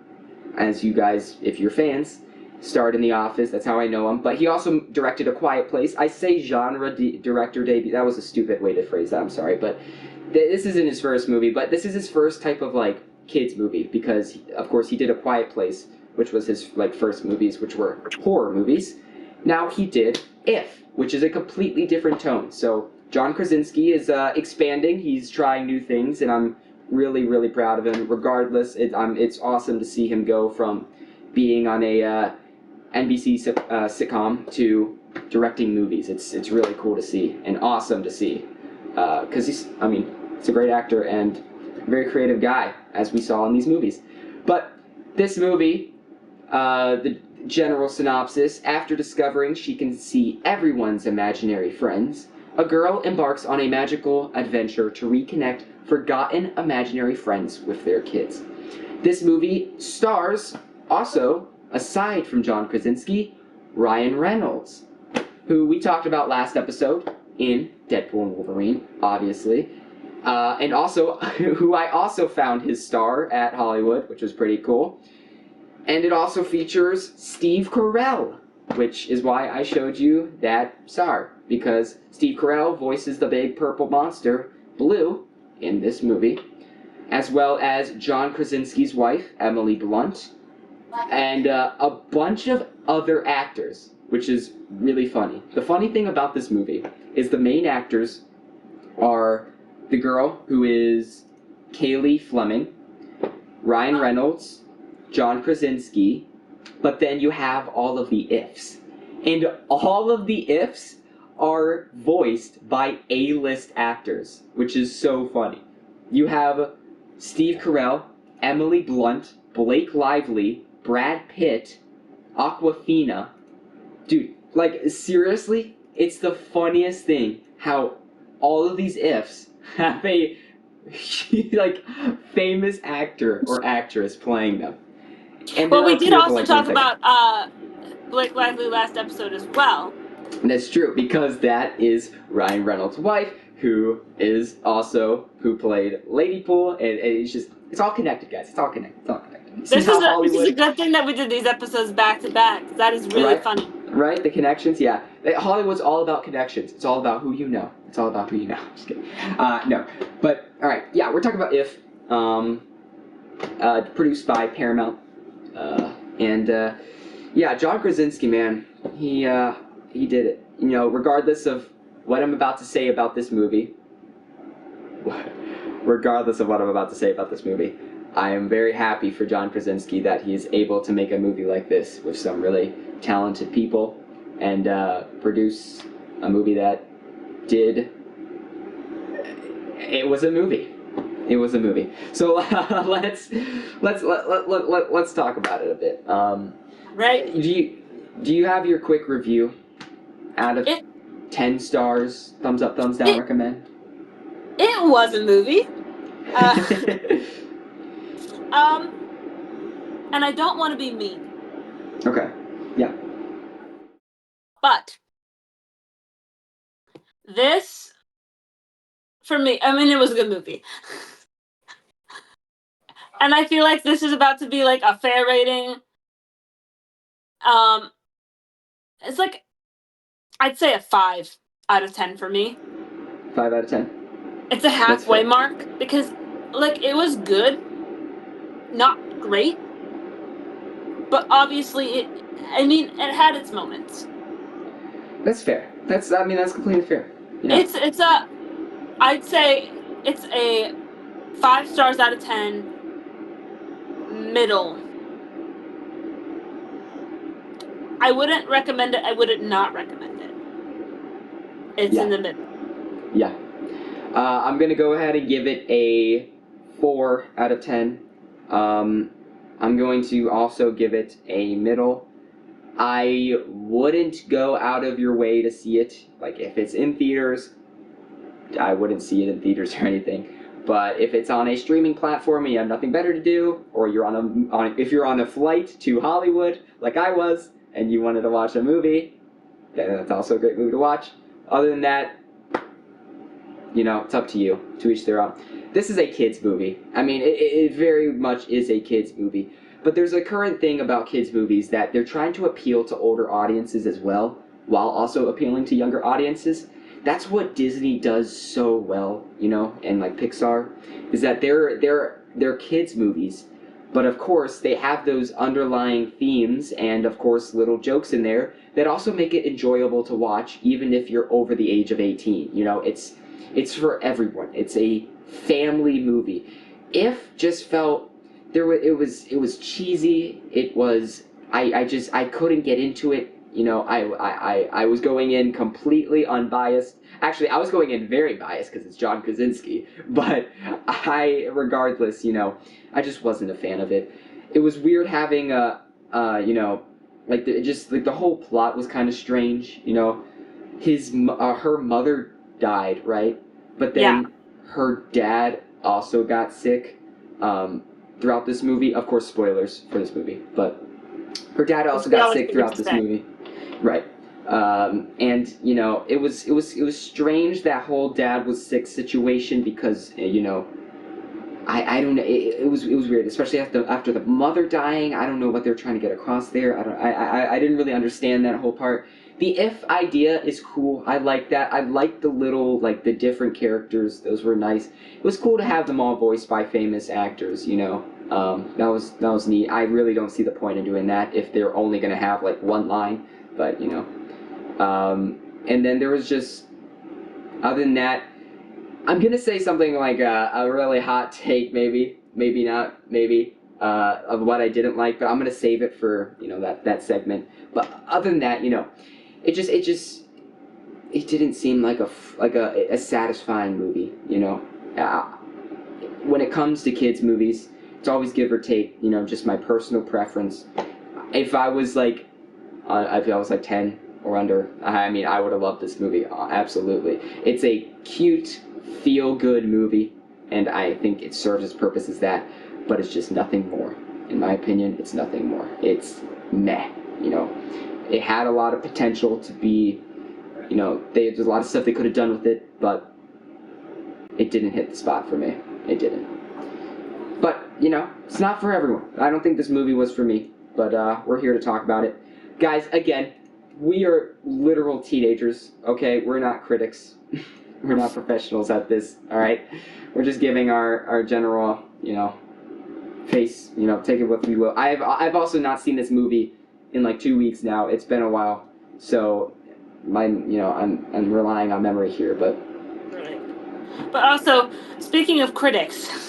as you guys, if you're fans, starred in The Office. That's how I know him. But he also directed A Quiet Place. I say genre director debut. That was a stupid way to phrase that. I'm sorry. But this isn't his first movie. But this is his first type of, like, kids movie. Because, of course, he did A Quiet Place, which was his, like, first movies, which were horror movies. Now he did If, which is a completely different tone. So John Krasinski is expanding. He's trying new things. And I'm really, really proud of him. Regardless, it's awesome to see him go from being on a NBC sitcom to directing movies. It's really cool to see and awesome to see because he's a great actor and a very creative guy, as we saw in these movies. But this movie, the general synopsis: after discovering she can see everyone's imaginary friends, a girl embarks on a magical adventure to reconnect forgotten imaginary friends with their kids. This movie stars also, aside from John Krasinski, Ryan Reynolds, who we talked about last episode in Deadpool and Wolverine, obviously, and also who I also found his star at Hollywood, which was pretty cool. And it also features Steve Carell, which is why I showed you that star, because Steve Carell voices the big purple monster, Blue, in this movie, as well as John Krasinski's wife, Emily Blunt, and a bunch of other actors, which is really funny. The funny thing about this movie is the main actors are the girl who is Kaylee Fleming, Ryan Reynolds, John Krasinski, but then you have all of the ifs. And all of the ifs are voiced by A-list actors, which is so funny. You have Steve Carell, Emily Blunt, Blake Lively, Brad Pitt, Awkwafina. Dude, like, seriously, it's the funniest thing how all of these ifs have a like famous actor or actress playing them. And well, we did also talk about Blake Lively last episode as well. And that's true, because that is Ryan Reynolds' wife, who played Lady Pool, and it's all connected, guys. It's all connected. This is a good thing that we did these episodes back to back. That is really funny. Right, the connections, yeah. Hollywood's all about connections. It's all about who you know. Just kidding. No, but all right, yeah, we're talking about If, produced by Paramount, yeah, John Krasinski, man, he did it. You know, regardless of what I'm about to say about this movie, I am very happy for John Krasinski that he's able to make a movie like this with some really talented people and produce a movie that did. It was a movie. So let's talk about it a bit. Right. Do you have your quick review out of 10 stars, thumbs up, thumbs down, recommend? It was a movie. And I don't want to be mean. Okay. Yeah. But this, for me, I mean, it was a good movie. And I feel like this is about to be like a fair rating. It's like, I'd say a 5 out of 10 for me. 5 out of 10. It's a halfway mark because, like, it was good, not great, but obviously it had its moments. That's fair. That's completely fair. Yeah. I'd say it's a 5 stars out of 10, middle. I wouldn't recommend it. I wouldn't not recommend it. It's in the middle. Yeah. I'm going to go ahead and give it a 4 out of 10. I'm going to also give it a middle. I wouldn't go out of your way to see it. Like, if it's in theaters, I wouldn't see it in theaters or anything. But if it's on a streaming platform and you have nothing better to do, or you're if you're on a flight to Hollywood, like I was, and you wanted to watch a movie, then that's also a great movie to watch. Other than that, it's up to you. To each their own. This is a kids movie. I mean, it very much is a kids movie. But there's a current thing about kids movies that they're trying to appeal to older audiences as well, while also appealing to younger audiences. That's what Disney does so well, and like Pixar, is that they're kids movies, but of course they have those underlying themes and of course little jokes in there that also make it enjoyable to watch, even if you're over the age of 18. It's for everyone. It's a family movie. If just felt it was cheesy. It was I couldn't get into it. I was going in completely unbiased. Actually, I was going in very biased because it's John Krasinski. But regardless, I just wasn't a fan of it. It was weird having the whole plot was kind of strange. Her mother died, right? But then her dad also got sick throughout this movie. Of course, spoilers for this movie, but her dad also got sick throughout this movie. Right. And it was strange, that whole dad was sick situation, because I don't know, it was weird, especially after the mother dying. I don't know what they're trying to get across there. I didn't really understand that whole part. The if idea is cool. I like that. I like the little, the different characters. Those were nice. It was cool to have them all voiced by famous actors, that was neat. I really don't see the point in doing that if they're only going to have one line, but and then there was just, other than that, I'm going to say something like a really hot take, maybe not, of what I didn't like, but I'm going to save it for, that segment. But other than that, it didn't seem like a satisfying movie, when it comes to kids movies, it's always give or take, just my personal preference. If I was if I was 10 or under, I would have loved this movie, absolutely. It's a cute, feel-good movie, and I think it serves its purpose as that, but it's just nothing more. In my opinion, it's nothing more. It's meh, It had a lot of potential to be, there's a lot of stuff they could have done with it, but it didn't hit the spot for me. It didn't. But, it's not for everyone. I don't think this movie was for me, but we're here to talk about it. Guys, again, we are literal teenagers, okay? We're not critics. We're not professionals at this, all right? We're just giving our general, face, take it what we will. I've also not seen this movie in 2 weeks now. It's been a while, so I'm relying on memory here, but... Right. But also, speaking of critics...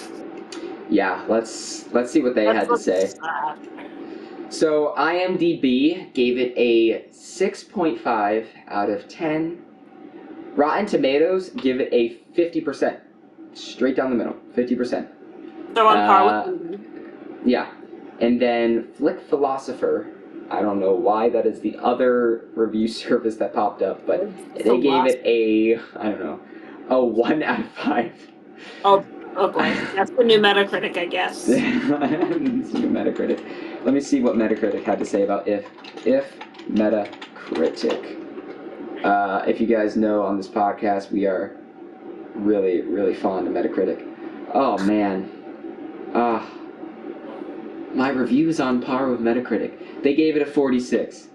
Yeah, let's see what they had to say. So IMDb gave it a 6.5 out of 10. Rotten Tomatoes give it a 50%. Straight down the middle, 50%. So on par with... Yeah. And then Flick Philosopher, I don't know why that is the other review service that popped up, but they gave it a 1 out of 5. Oh boy, that's the new Metacritic, I guess. It's new Metacritic. Let me see what Metacritic had to say about If Metacritic. If you guys know, on this podcast, we are really, really fond of Metacritic. Oh, man. My review's on par with Metacritic. They gave it a 46,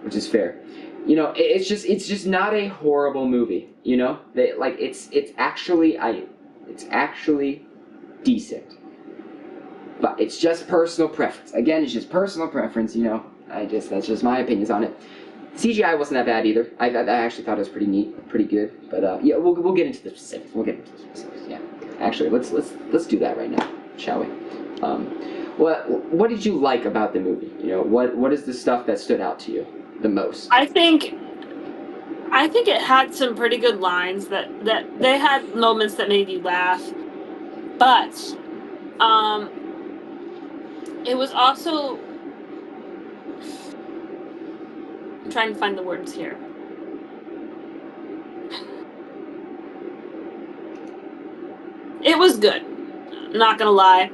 which is fair. It's just not a horrible movie. It's actually decent. But it's just personal preference. Again, it's just personal preference, that's just my opinions on it. CGI wasn't that bad either. I actually thought it was pretty neat, pretty good. But yeah, we'll get into the specifics. Yeah. Actually, let's do that right now, shall we? What did you like about the movie? What is the stuff that stood out to you the most? I think it had some pretty good lines that they had moments that made you laugh, but It was also... I'm trying to find the words here. It was good. Not gonna lie.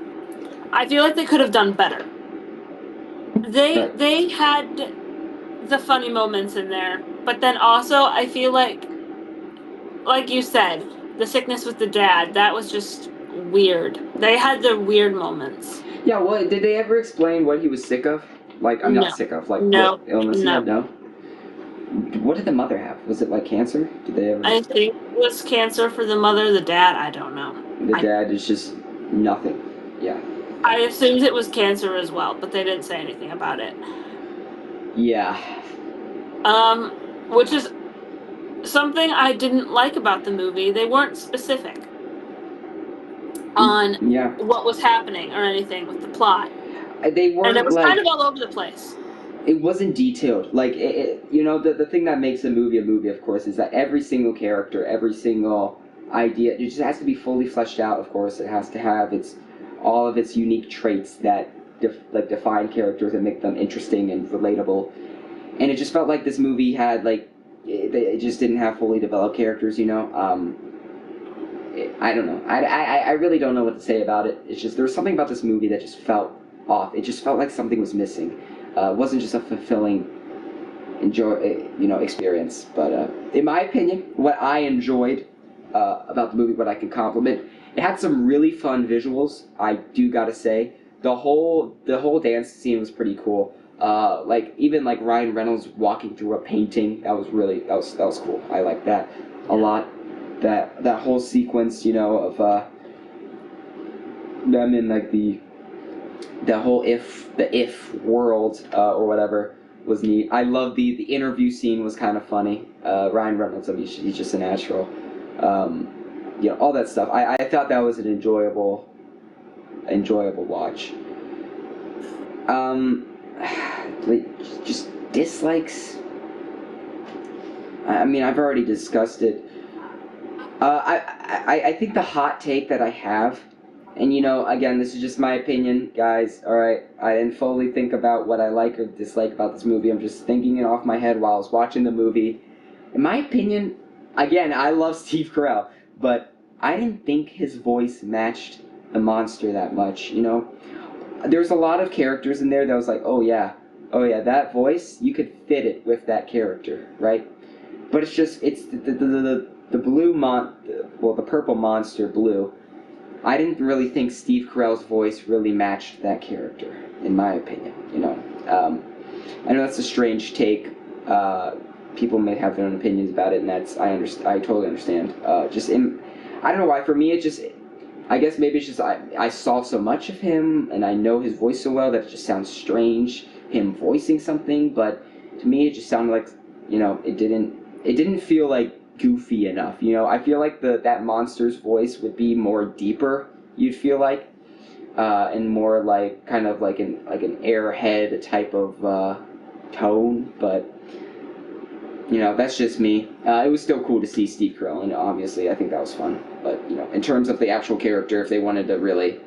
I feel like they could have done better. They had the funny moments in there, but then also I feel like you said, the sickness with the dad, that was just weird. They had their weird moments. Yeah, well, did they ever explain what he was sick of? Like, I'm not sick of, like, no, what illness he had? No? What did the mother have? Was it, like, cancer? Did they ever... I think it was cancer for the mother. The dad, I don't know. The dad is just nothing. Yeah. I assumed it was cancer as well, but they didn't say anything about it. Yeah. Which is something I didn't like about the movie. They weren't specific on what was happening or anything with the plot. They weren't, and it was like, kind of all over the place. It wasn't detailed. Like, you know, the thing that makes a movie, of course, is that every single character, every single idea, it just has to be fully fleshed out, of course. It has to have all of its unique traits that define characters and make them interesting and relatable. And it just felt like this movie had, like, it just didn't have fully developed characters, you know? I don't know. I really don't know what to say about it. It's just, there was something about this movie that just felt off. It just felt like something was missing. It wasn't just a fulfilling experience. But in my opinion, what I enjoyed about the movie, what I can compliment, it had some really fun visuals. I do gotta say, the whole dance scene was pretty cool. Like, even like Ryan Reynolds walking through a painting, that was cool. I like that a lot. That whole sequence, you know, of them in like the whole if world or whatever was neat. I love the interview scene was kind of funny. Ryan Reynolds, I mean, he's just a natural. You know, all that stuff. I thought that was an enjoyable watch. Just dislikes. I mean, I've already discussed it. I think the hot take that I have, and you know, again, this is just my opinion, guys, alright? I didn't fully think about what I like or dislike about this movie. I'm just thinking it off my head while I was watching the movie. In my opinion, again, I love Steve Carell, but I didn't think his voice matched the monster that much, you know? There's a lot of characters in there that was like, oh yeah, that voice, you could fit it with that character, right? But it's just, it's the purple monster, Blue. I didn't really think Steve Carell's voice really matched that character, in my opinion, you know. I know that's a strange take. People may have their own opinions about it, and I totally understand. I don't know why, for me, I guess maybe it's just I saw so much of him, and I know his voice so well that it just sounds strange, him voicing something, but to me it just sounded like, you know, it didn't feel like goofy enough, you know. I feel like that monster's voice would be more deeper, you'd feel like, and more like kind of like an airhead type of tone, but you know, that's just me. It was still cool to see Steve Carell, and obviously I think that was fun, but you know, in terms of the actual character, if they wanted to really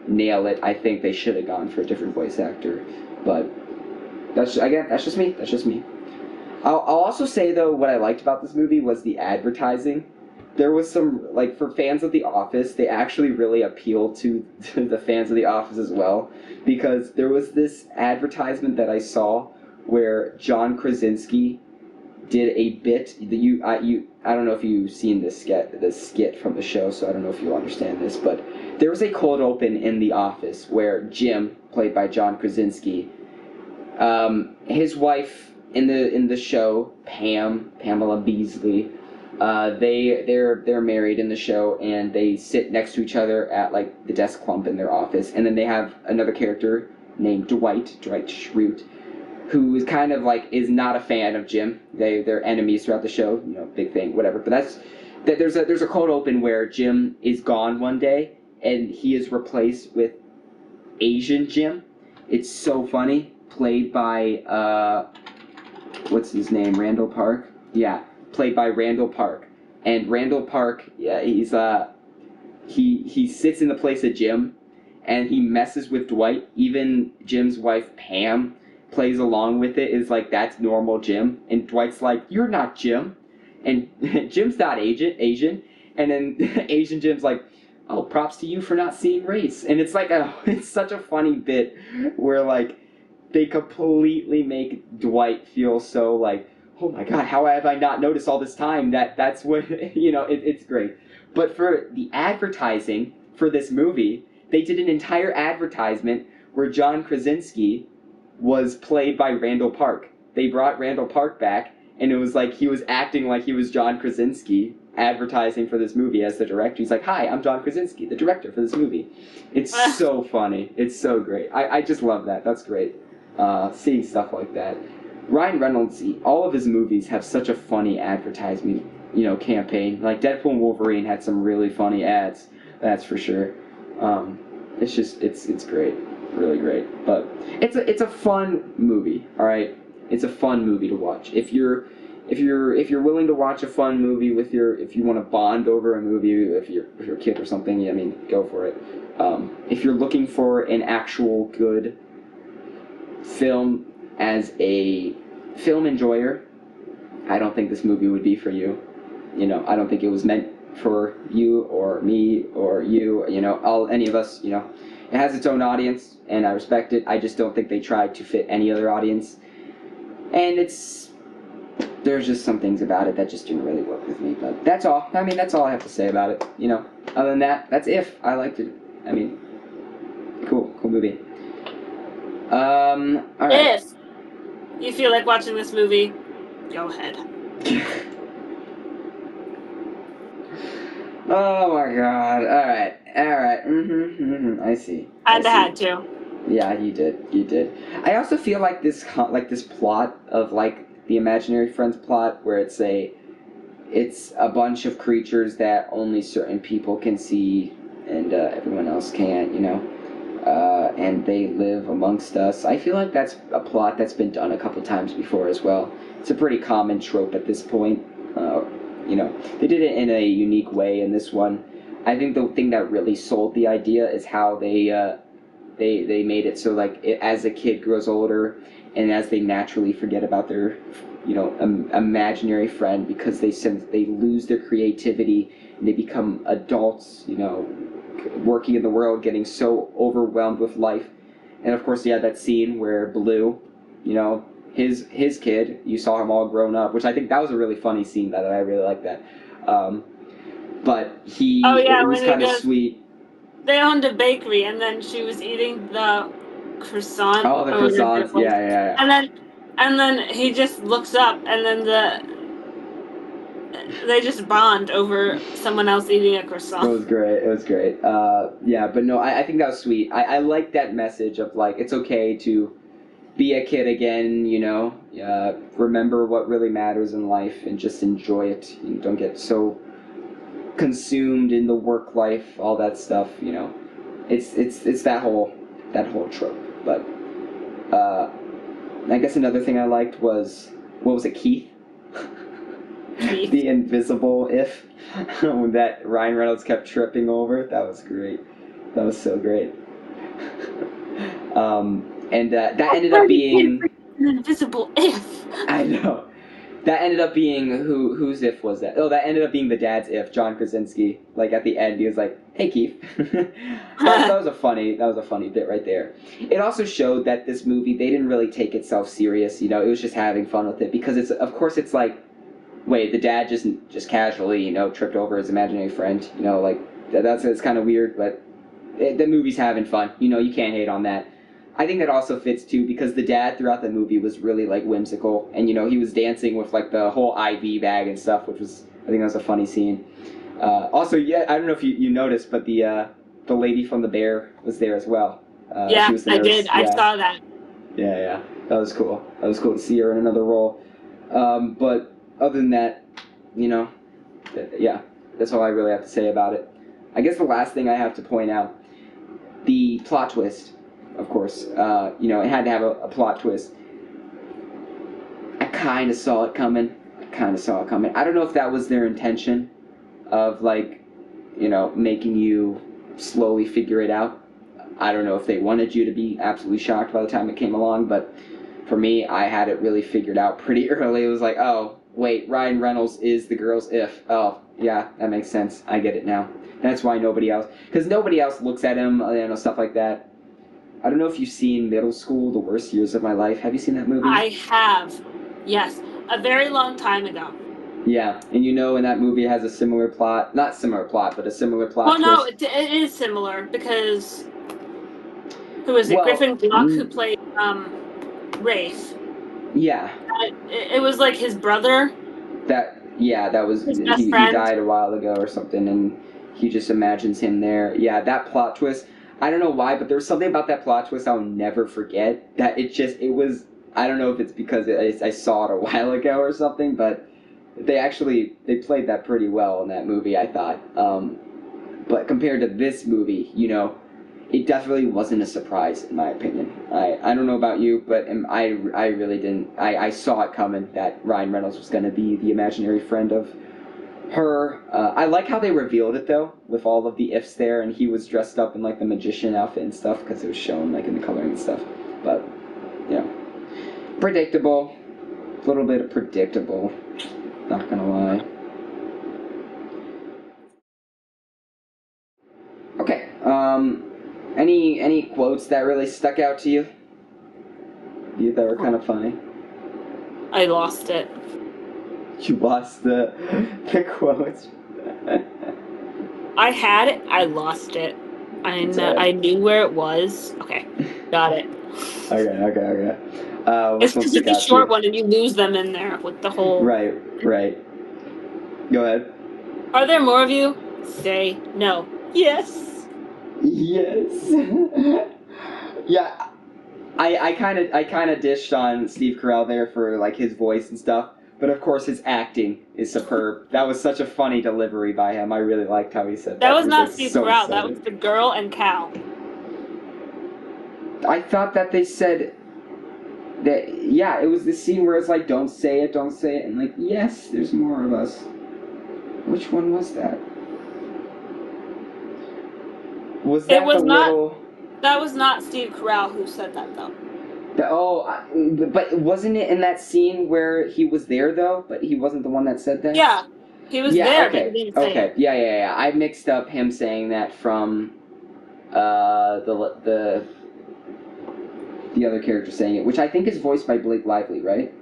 nail it, I think they should have gone for a different voice actor, but that's just me. I'll also say, though, what I liked about this movie was the advertising. There was some, like, for fans of The Office, they actually really appealed to the fans of The Office as well, because there was this advertisement that I saw where John Krasinski did a bit. I don't know if you've seen this skit from the show, so I don't know if you'll understand this, but there was a cold open in The Office where Jim, played by John Krasinski, his wife in the show, Pamela Beasley, they're married in the show, and they sit next to each other at like the desk clump in their office, and then they have another character named Dwight Schrute, who is kind of like is not a fan of Jim. They're enemies throughout the show, you know, big thing, whatever. But there's a cold open where Jim is gone one day, and he is replaced with Asian Jim. It's so funny, played by what's his name? Randall Park? Yeah, played by Randall Park. And Randall Park, yeah, he sits in the place of Jim, and he messes with Dwight. Even Jim's wife, Pam, plays along with it, is like, that's normal Jim. And Dwight's like, you're not Jim. And Jim's not Asian. And then Asian Jim's like, oh, props to you for not seeing race. And it's like, it's such a funny bit where, like, they completely make Dwight feel so like, oh my god, how have I not noticed all this time that's what, it's great. But for the advertising for this movie, they did an entire advertisement where John Krasinski was played by Randall Park. They brought Randall Park back, and it was like he was acting like he was John Krasinski, advertising for this movie as the director. He's like, hi, I'm John Krasinski, the director for this movie. It's so funny. It's so great. I just love that. That's great. Seeing stuff like that. Ryan Reynolds, all of his movies have such a funny advertisement, campaign. Like Deadpool and Wolverine had some really funny ads, that's for sure. It's just, it's great. Really great. But it's a fun movie, all right? It's a fun movie to watch. If you're willing to watch a fun movie if you want to bond over a movie, if you're a kid or something, I mean, go for it. If you're looking for an actual good film as a film enjoyer, I don't think this movie would be for you. I don't think it was meant for you or me or you, any of us, It has its own audience, and I respect it. I just don't think they tried to fit any other audience. And there's just some things about it that just didn't really work with me. But that's all. I mean, that's all I have to say about it. Other than that, that's If. I liked it. I mean, cool movie. All right. If you feel like watching this movie, go ahead. Oh my god. Alright. I see. I had to. Yeah, you did. I also feel like this plot of, like, the imaginary friends plot, where it's a bunch of creatures that only certain people can see and everyone else can't, and they live amongst us. I feel like that's a plot that's been done a couple times before as well. It's a pretty common trope at this point. They did it in a unique way in this one. I think the thing that really sold the idea is how they made it so, like, as a kid grows older and as they naturally forget about their imaginary friend, because they lose their creativity and they become adults, working in the world, getting so overwhelmed with life. And of course, that scene where Blue, his kid, you saw him all grown up, which I think that was a really funny scene, by the way. I really like that. But it was kind of sweet. They owned a bakery, and then she was eating the croissant. Oh, the croissants, yeah. And then he just looks up, and then they just bond over someone else eating a croissant. It was great. But no, I think that was sweet. I like that message of, like, it's okay to be a kid again, remember what really matters in life and just enjoy it. Don't get so consumed in the work life, all that stuff, It's that whole trope. But I guess another thing I liked was, what was it, Keith? The invisible If that Ryan Reynolds kept tripping over. That was great. That was so great. And that ended up being an invisible If. I know. That ended up being whose If was that? Oh, that ended up being the dad's If, John Krasinski. Like at the end, he was like, "Hey, Keith." that was a funny bit right there. It also showed that this movie, they didn't really take itself serious. It was just having fun with it, because it's like, wait, the dad just casually tripped over his imaginary friend. It's kind of weird, but the movie's having fun. You can't hate on that. I think that also fits too, because the dad throughout the movie was really, like, whimsical, and he was dancing with, like, the whole IV bag and stuff, which was, I think that was a funny scene. Also, I don't know if you noticed, but the lady from The Bear was there as well. Yeah, she was the I nurse. did. I saw that. Yeah, that was cool. That was cool to see her in another role. But other than that, that's all I really have to say about it. I guess the last thing I have to point out, the plot twist. Of course, it had to have a plot twist. I kind of saw it coming. I don't know if that was their intention of, like, making you slowly figure it out. I don't know if they wanted you to be absolutely shocked by the time it came along, but for me, I had it really figured out pretty early. It was like, oh, wait, Ryan Reynolds is the girl's if. Oh, yeah, that makes sense. I get it now. That's why nobody else... Because nobody else looks at him, stuff like that. I don't know if you've seen Middle School, The Worst Years of My Life. Have you seen that movie? I have. Yes. A very long time ago. Yeah, and in that movie it has a similar plot. Not similar plot, but a similar plot. Well, no, it is similar because... Who is it? Well, Griffin Block, who played Rafe. Yeah. It was like his brother. That was... His best friend. He died a while ago or something, and he just imagines him there. Yeah, that plot twist... I don't know why, but there was something about that plot twist I'll never forget. That it was... I don't know if it's because I saw it a while ago or something, but they played that pretty well in that movie, I thought. But compared to this movie, it definitely wasn't a surprise, in my opinion. I don't know about you, but I really didn't. I saw it coming that Ryan Reynolds was going to be the imaginary friend of her. I like how they revealed it, though, with all of the ifs there, and he was dressed up in, like, the magician outfit and stuff, because it was shown, like, in the coloring and stuff. But, predictable. A little bit of predictable. Not gonna lie. Okay, any quotes that really stuck out to you? You thought were kind of funny? I lost it. You lost the quotes? I had it, I lost it. I knew where it was. Okay, got it. Okay. It's because it's a short one and you lose them in there with the whole... Right. Go ahead. Are there more of you? Say no. Yes. Yeah, I kind of dished on Steve Carell there for, like, his voice and stuff, but of course his acting is superb. That was such a funny delivery by him. I really liked how he said that. That was not Steve Carell. That was the girl and Cal. I thought that they said that. Yeah, it was the scene where it's like, don't say it, and like, yes, there's more of us. Which one was that? Was that That was not Steve Carell who said that, though. But wasn't it in that scene where he was there, though? But he wasn't the one that said that? Yeah, he was there, but he didn't say it. Yeah. I mixed up him saying that from the other character saying it, which I think is voiced by Blake Lively, right?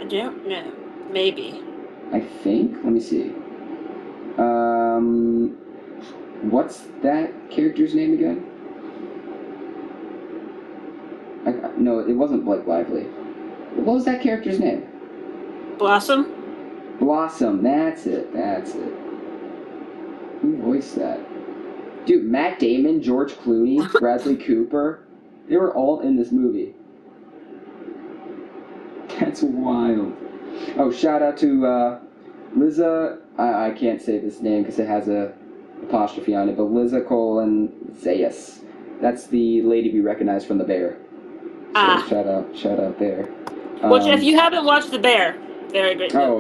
I don't know. Maybe. I think. Let me see. What's that character's name again? No, it wasn't Blake Lively. What was that character's name? Blossom? Blossom, that's it. Who voiced that? Dude, Matt Damon, George Clooney, Bradley Cooper, they were all in this movie. That's wild. Oh, shout out to Liza, I can't say this name because it has a apostrophe on it, but Liza Zayas. That's the lady we recognize from The Bear. So shout out there. Which, if you haven't watched The Bear, very great. Oh,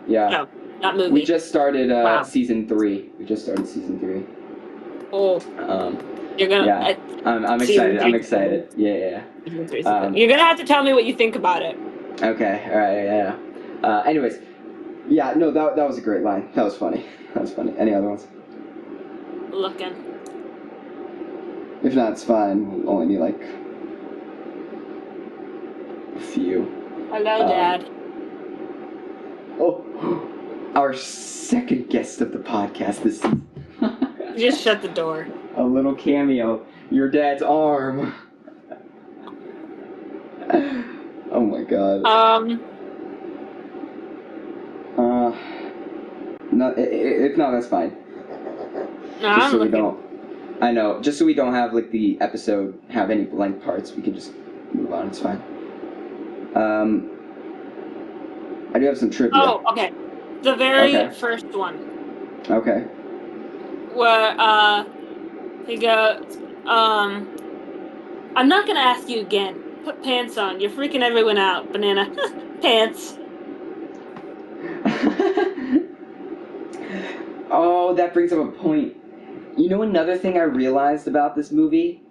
yeah. No, not movie. We just started season 3. Oh. You're gonna... Yeah, I'm excited. Yeah. You're gonna have to tell me what you think about it. Okay, alright, yeah. Anyways, yeah, no, that was a great line. That was funny. Any other ones? Looking. If not, it's fine. We'll only need, like, a few. Hello, Dad. Oh, our second guest of the podcast this season. You just shut the door. A little cameo. Your dad's arm. Oh my god. No, if not, that's fine. No, I'm looking. I know. Just so we don't have, like, the episode have any blank parts, we can just move on. It's fine. I do have some trivia. Oh, okay. The very first one. Okay. Where, he goes, I'm not gonna ask you again. Put pants on. You're freaking everyone out, banana. Pants. Oh, that brings up a point. You know another thing I realized about this movie?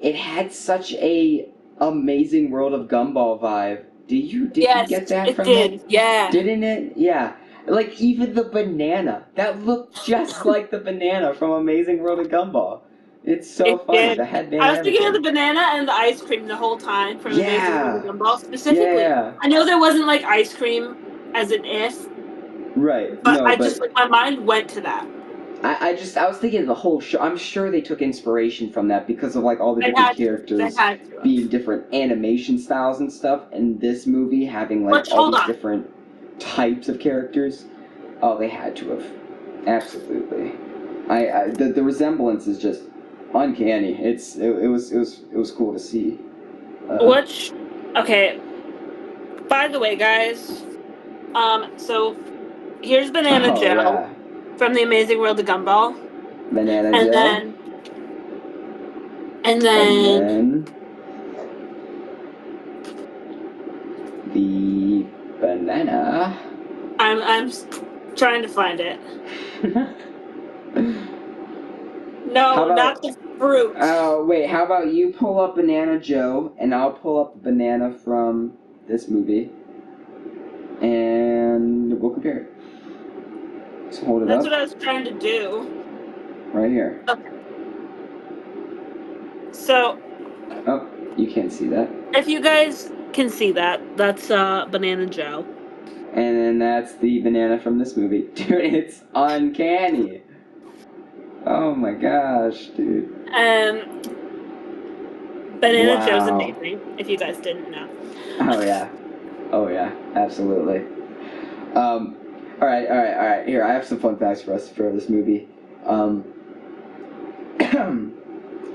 It had such a Amazing World of Gumball vibe. Did you get that from it? Yeah. Didn't it? Yeah. Like, even the banana. That looked just like the banana from Amazing World of Gumball. It's so funny. Did. The headband I and was thinking of the everything. banana and the ice cream the whole time from Amazing World of Gumball specifically. Yeah. I know there wasn't like ice cream as an if, Right. but No, I but just like my mind went to that. I was thinking of the whole show. I'm sure they took inspiration from that because of like all the different characters being different animation styles and stuff, and this movie having like all these different types of characters. Oh, they had to have. Absolutely. The resemblance is just uncanny. It was cool to see. Okay. By the way, guys, so here's Banana Joe from the Amazing World of Gumball. Banana Joe. And then the banana. I'm trying to find it. No, not the fruit. Oh, wait, how about you pull up Banana Joe, and I'll pull up the banana from this movie, and we'll compare it. Just hold it up. That's what I was trying to do. Right here. Okay. So... Oh, you can't see that. If you guys can see that, that's Banana Joe. And then that's the banana from this movie. Dude, it's uncanny. Oh my gosh, dude. Banana Joe's amazing, if you guys didn't know. Oh yeah, absolutely. Alright. Here, I have some fun facts for us for this movie.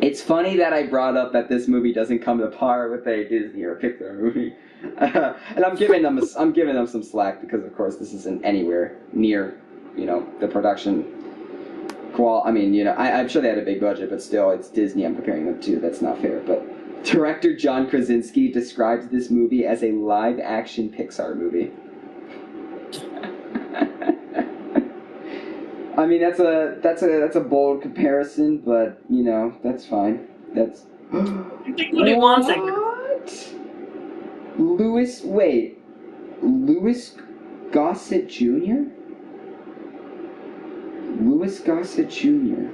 It's funny that I brought up that this movie doesn't come to par with a Disney or a Pixar movie. And I'm giving them some slack because of course this isn't anywhere near, the production I'm sure they had a big budget, but still, it's Disney I'm comparing them to. That's not fair. But director John Krasinski describes this movie as a live-action Pixar movie. I mean, that's a bold comparison, but that's fine. That's what he wants. Louis Gossett Jr. Louis Gossett Jr.,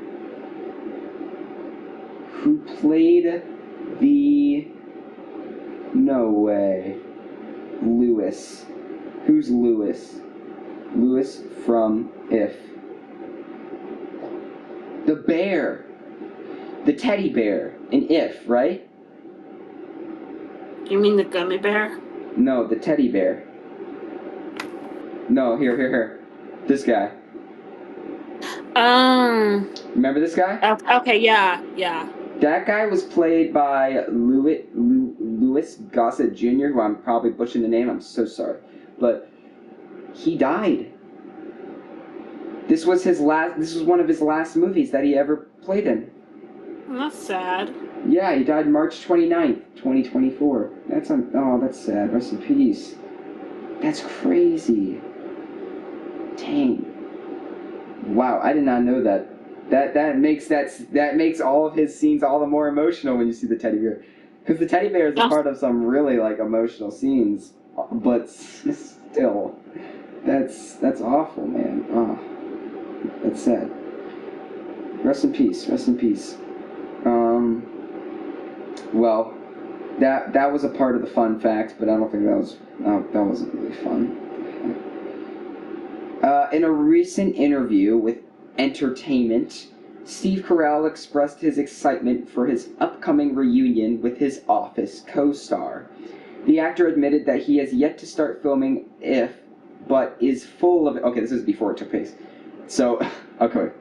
who played the... No way. Louis. Who's Louis? Louis from If. The bear. The teddy bear in If, right? You mean the gummy bear? No, the teddy bear. No, here. This guy. Remember this guy? Okay, yeah. That guy was played by Louis Gossett Jr., who I'm probably butchering the name. I'm so sorry, but he died. This was one of his last movies that he ever played in. That's sad. Yeah, he died March 29th, 2024. That's sad. Rest in peace. That's crazy. Dang. Wow, I did not know that. That makes all of his scenes all the more emotional when you see the teddy bear, because the teddy bear is a part of some really emotional scenes. But still, that's awful, man. Oh, that's sad. Rest in peace. Well, that was a part of the fun facts, but I don't think that wasn't really fun. In a recent interview with Entertainment, Steve Carell expressed his excitement for his upcoming reunion with his Office co-star. The actor admitted that he has yet to start filming If, but is full of... Okay, this is before it took place.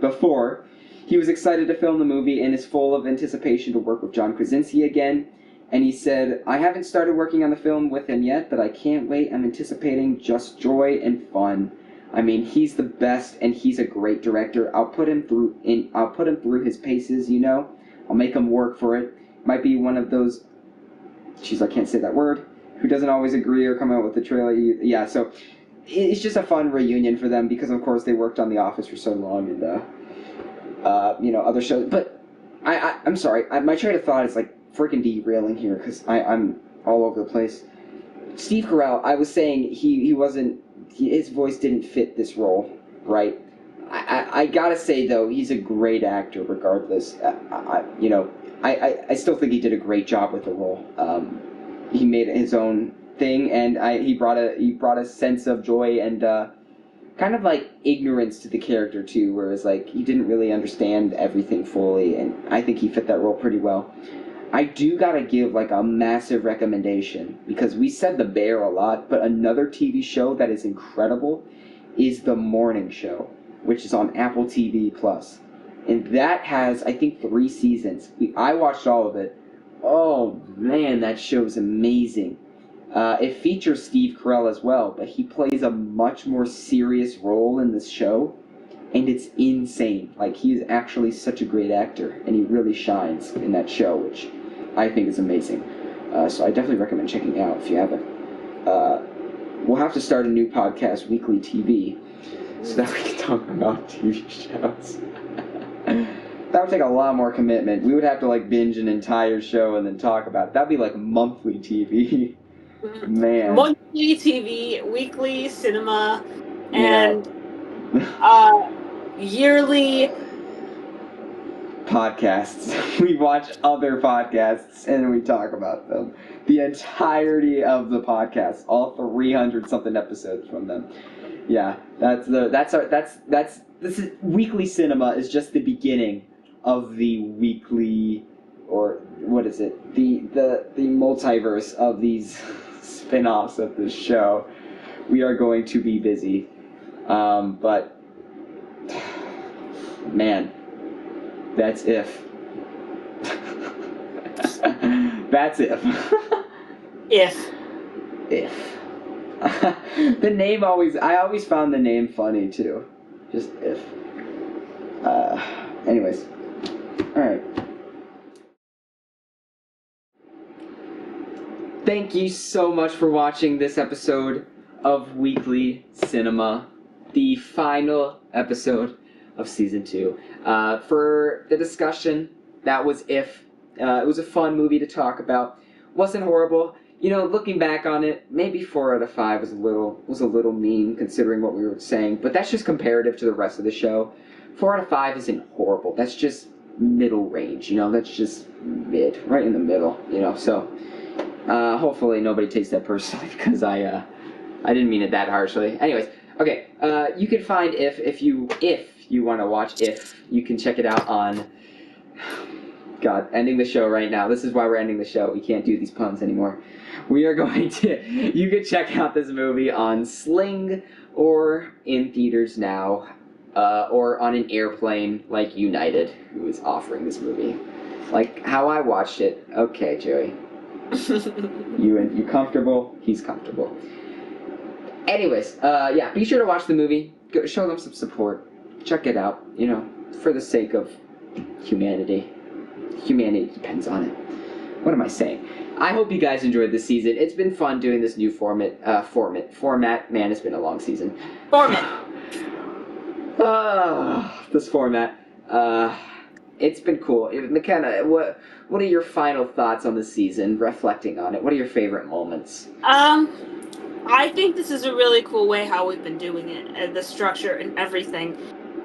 Before, he was excited to film the movie and is full of anticipation to work with John Krasinski again. And he said, "I haven't started working on the film with him yet, but I can't wait. I'm anticipating just joy and fun. I mean, he's the best, and he's a great director. I'll put him through his paces, I'll make him work for it. Might be one of those... Jeez, I can't say that word. Who doesn't always agree or come out with the trailer. Yeah, so it's just a fun reunion for them because, of course, they worked on The Office for so long, and other shows. But I'm sorry, my train of thought is like freaking derailing here because I'm all over the place. Steve Carell, I was saying he wasn't, his voice didn't fit this role, right? I gotta say though, he's a great actor regardless. I still think he did a great job with the role. He made it his own thing, and he brought a sense of joy and kind of like ignorance to the character too, whereas like he didn't really understand everything fully, and I think he fit that role pretty well. I do gotta give like a massive recommendation because we said The Bear a lot, but another TV show that is incredible is The Morning Show, which is on Apple TV Plus, and that has I think 3 seasons. I watched all of it. Oh man, that show's amazing. It features Steve Carell as well, but he plays a much more serious role in this show, and it's insane. Like, he's actually such a great actor, and he really shines in that show, which I think is amazing. So I definitely recommend checking it out if you haven't. We'll have to start a new podcast, Weekly TV, so that we can talk about TV shows. That would take a lot more commitment. We would have to like binge an entire show and then talk about it. That'd be like monthly TV. Man. Monthly TV, weekly cinema, and yearly podcasts. We watch other podcasts and we talk about them. The entirety of the podcast, all 300 something episodes from them. Yeah, this is weekly cinema is just the beginning of the weekly, or what is it? The multiverse of these spin-offs of this show. We are going to be busy. But man, that's if. That's if. If. The name I always found the name funny too. Just if. Anyways. Alright. Thank you so much for watching this episode of Weekly Cinema, the final episode of Season 2. For the discussion, that was If. It was a fun movie to talk about. Wasn't horrible. Looking back on it, maybe 4 out of 5 was a little mean considering what we were saying, but that's just comparative to the rest of the show. 4 out of 5 isn't horrible. That's just middle range, that's just mid, right in the middle, so hopefully nobody takes that personally because I didn't mean it that harshly. Anyways, okay, you can find if you want to watch If, you can check it out on, God, ending the show right now. This is why we're ending the show. We can't do these puns anymore. We are going to, you can check out this movie on Sling or in theaters now. Or on an airplane like United, who is offering this movie. Like how I watched it. Okay, Joey. You comfortable? He's comfortable. Anyways, yeah, be sure to watch the movie. Go, show them some support. Check it out, for the sake of humanity. Humanity depends on it. What am I saying? I hope you guys enjoyed this season. It's been fun doing this new format. Man, it's been a long season. Format. This format. It's been cool. McKenna, what are your final thoughts on the season, reflecting on it? What are your favorite moments? I think this is a really cool way how we've been doing it, and the structure and everything.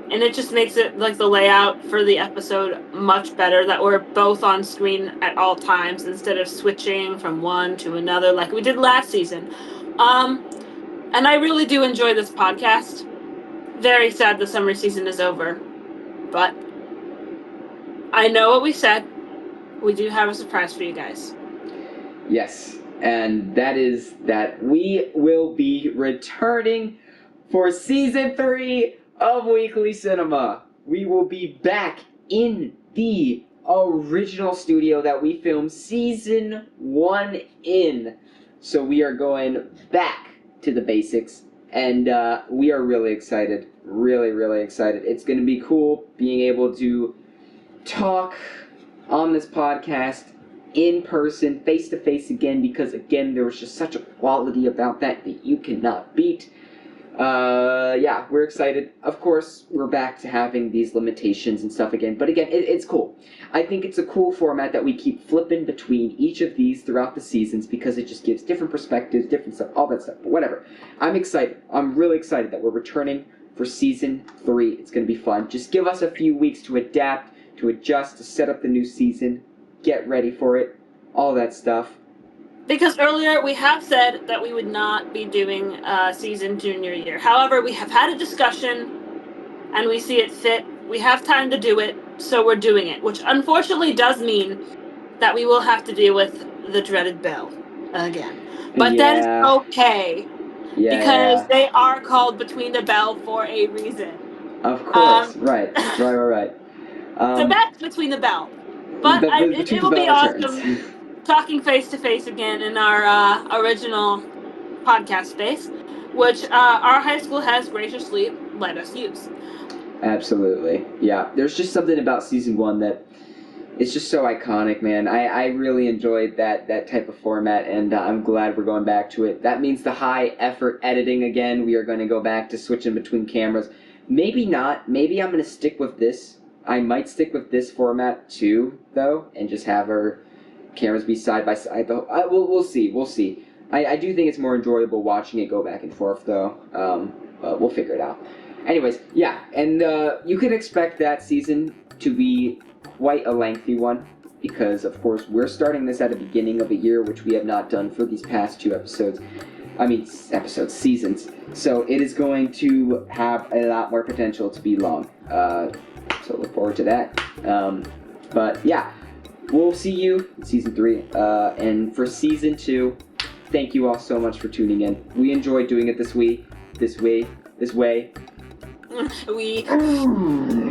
And it just makes it, like, the layout for the episode much better, that we're both on screen at all times instead of switching from one to another like we did last season. And I really do enjoy this podcast. Very sad the summer season is over, but I know what we said. We do have a surprise for you guys. Yes, and that is that we will be returning for Season 3 of Weekly Cinema. We will be back in the original studio that we filmed Season 1 in. So we are going back to the basics. And we are really excited, really, really excited. It's going to be cool being able to talk on this podcast in person, face-to-face again, because, again, there was just such a quality about that you cannot beat. Yeah, we're excited. Of course, we're back to having these limitations and stuff again. But again, it's cool. I think it's a cool format that we keep flipping between each of these throughout the seasons because it just gives different perspectives, different stuff, all that stuff. But whatever. I'm excited. I'm really excited that we're returning for Season 3. It's going to be fun. Just give us a few weeks to adapt, to adjust, to set up the new season, get ready for it, all that stuff. Because earlier we have said that we would not be doing season junior year. However, we have had a discussion and we see it fit. We have time to do it, so we're doing it. Which unfortunately does mean that we will have to deal with the dreaded bell again. But that is okay. Yeah. Because they are called Between the Bell for a reason. Of course. Right. So back to Between the Bell. But it will be awesome talking face to face again in our original podcast space, which our high school has graciously let us use. Absolutely. Yeah. There's just something about Season 1 that it's just so iconic, man. I really enjoyed that type of format, and I'm glad we're going back to it. That means the high effort editing again. We are going to go back to switching between cameras. Maybe not. Maybe I'm going to stick with this. I might stick with this format too, though, and just have our cameras be side by side, though. We'll see. I do think it's more enjoyable watching it go back and forth, though. But we'll figure it out. Anyways, yeah, and you can expect that season to be quite a lengthy one because, of course, we're starting this at the beginning of a year, which we have not done for these past two seasons. So it is going to have a lot more potential to be long. So look forward to that. But yeah. We'll see you in Season 3. And for Season 2, thank you all so much for tuning in. We enjoyed doing it this way.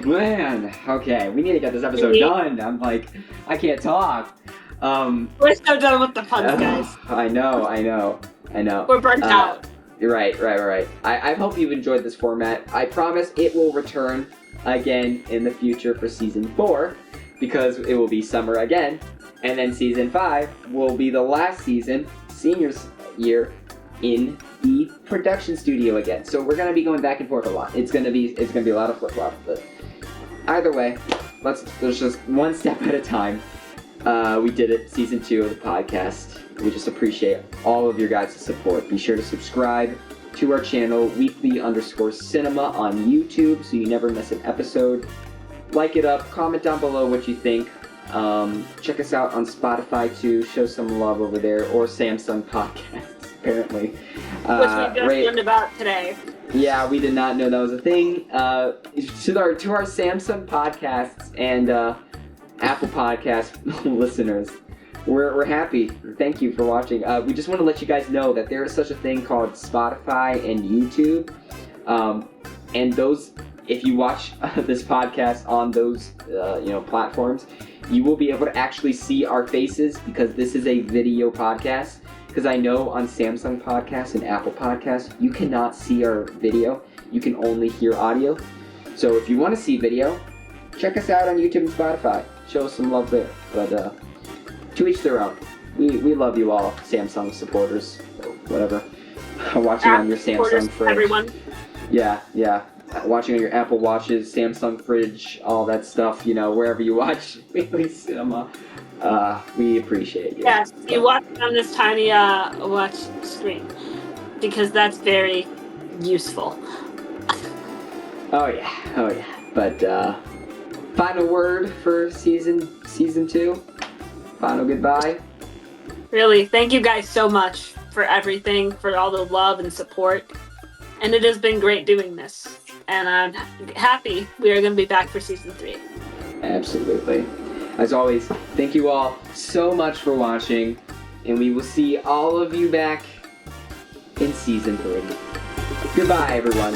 Man, okay, we need to get this episode done. I'm like, I can't talk. We're so done with the puns, guys. I know. We're burnt out. Right. I hope you've enjoyed this format. I promise it will return again in the future for Season 4. Because it will be summer again, and then Season 5 will be the last season, seniors year, in the production studio again. So we're gonna be going back and forth a lot. It's gonna be a lot of flip-flop, but either way, there's just one step at a time. We did it, Season 2 of the podcast. We just appreciate all of your guys' support. Be sure to subscribe to our channel, weekly_cinema on YouTube, so you never miss an episode. Like it up, comment down below what you think. Check us out on Spotify too. Show some love over there, or Samsung Podcasts, apparently. Which we just learned about today. Yeah, we did not know that was a thing. To our Samsung Podcasts and Apple Podcast listeners, we're happy. Thank you for watching. We just want to let you guys know that there is such a thing called Spotify and YouTube, and those. If you watch this podcast on those platforms, you will be able to actually see our faces because this is a video podcast. Because I know on Samsung Podcasts and Apple Podcasts, you cannot see our video. You can only hear audio. So if you want to see video, check us out on YouTube and Spotify. Show us some love there. But to each their own. We love you all, Samsung supporters, or whatever. Watching on your Samsung fridge. Everyone. Yeah. Watching on your Apple Watches, Samsung fridge, all that stuff, wherever you watch Weekly Cinema. We appreciate you. Yes, you watch on this tiny watch screen because that's very useful. Oh yeah. But final word for season 2. Final goodbye. Really, thank you guys so much for everything, for all the love and support. And it has been great doing this. And I'm happy we are going to be back for Season 3. Absolutely. As always, thank you all so much for watching. And we will see all of you back in Season 3. Goodbye, everyone.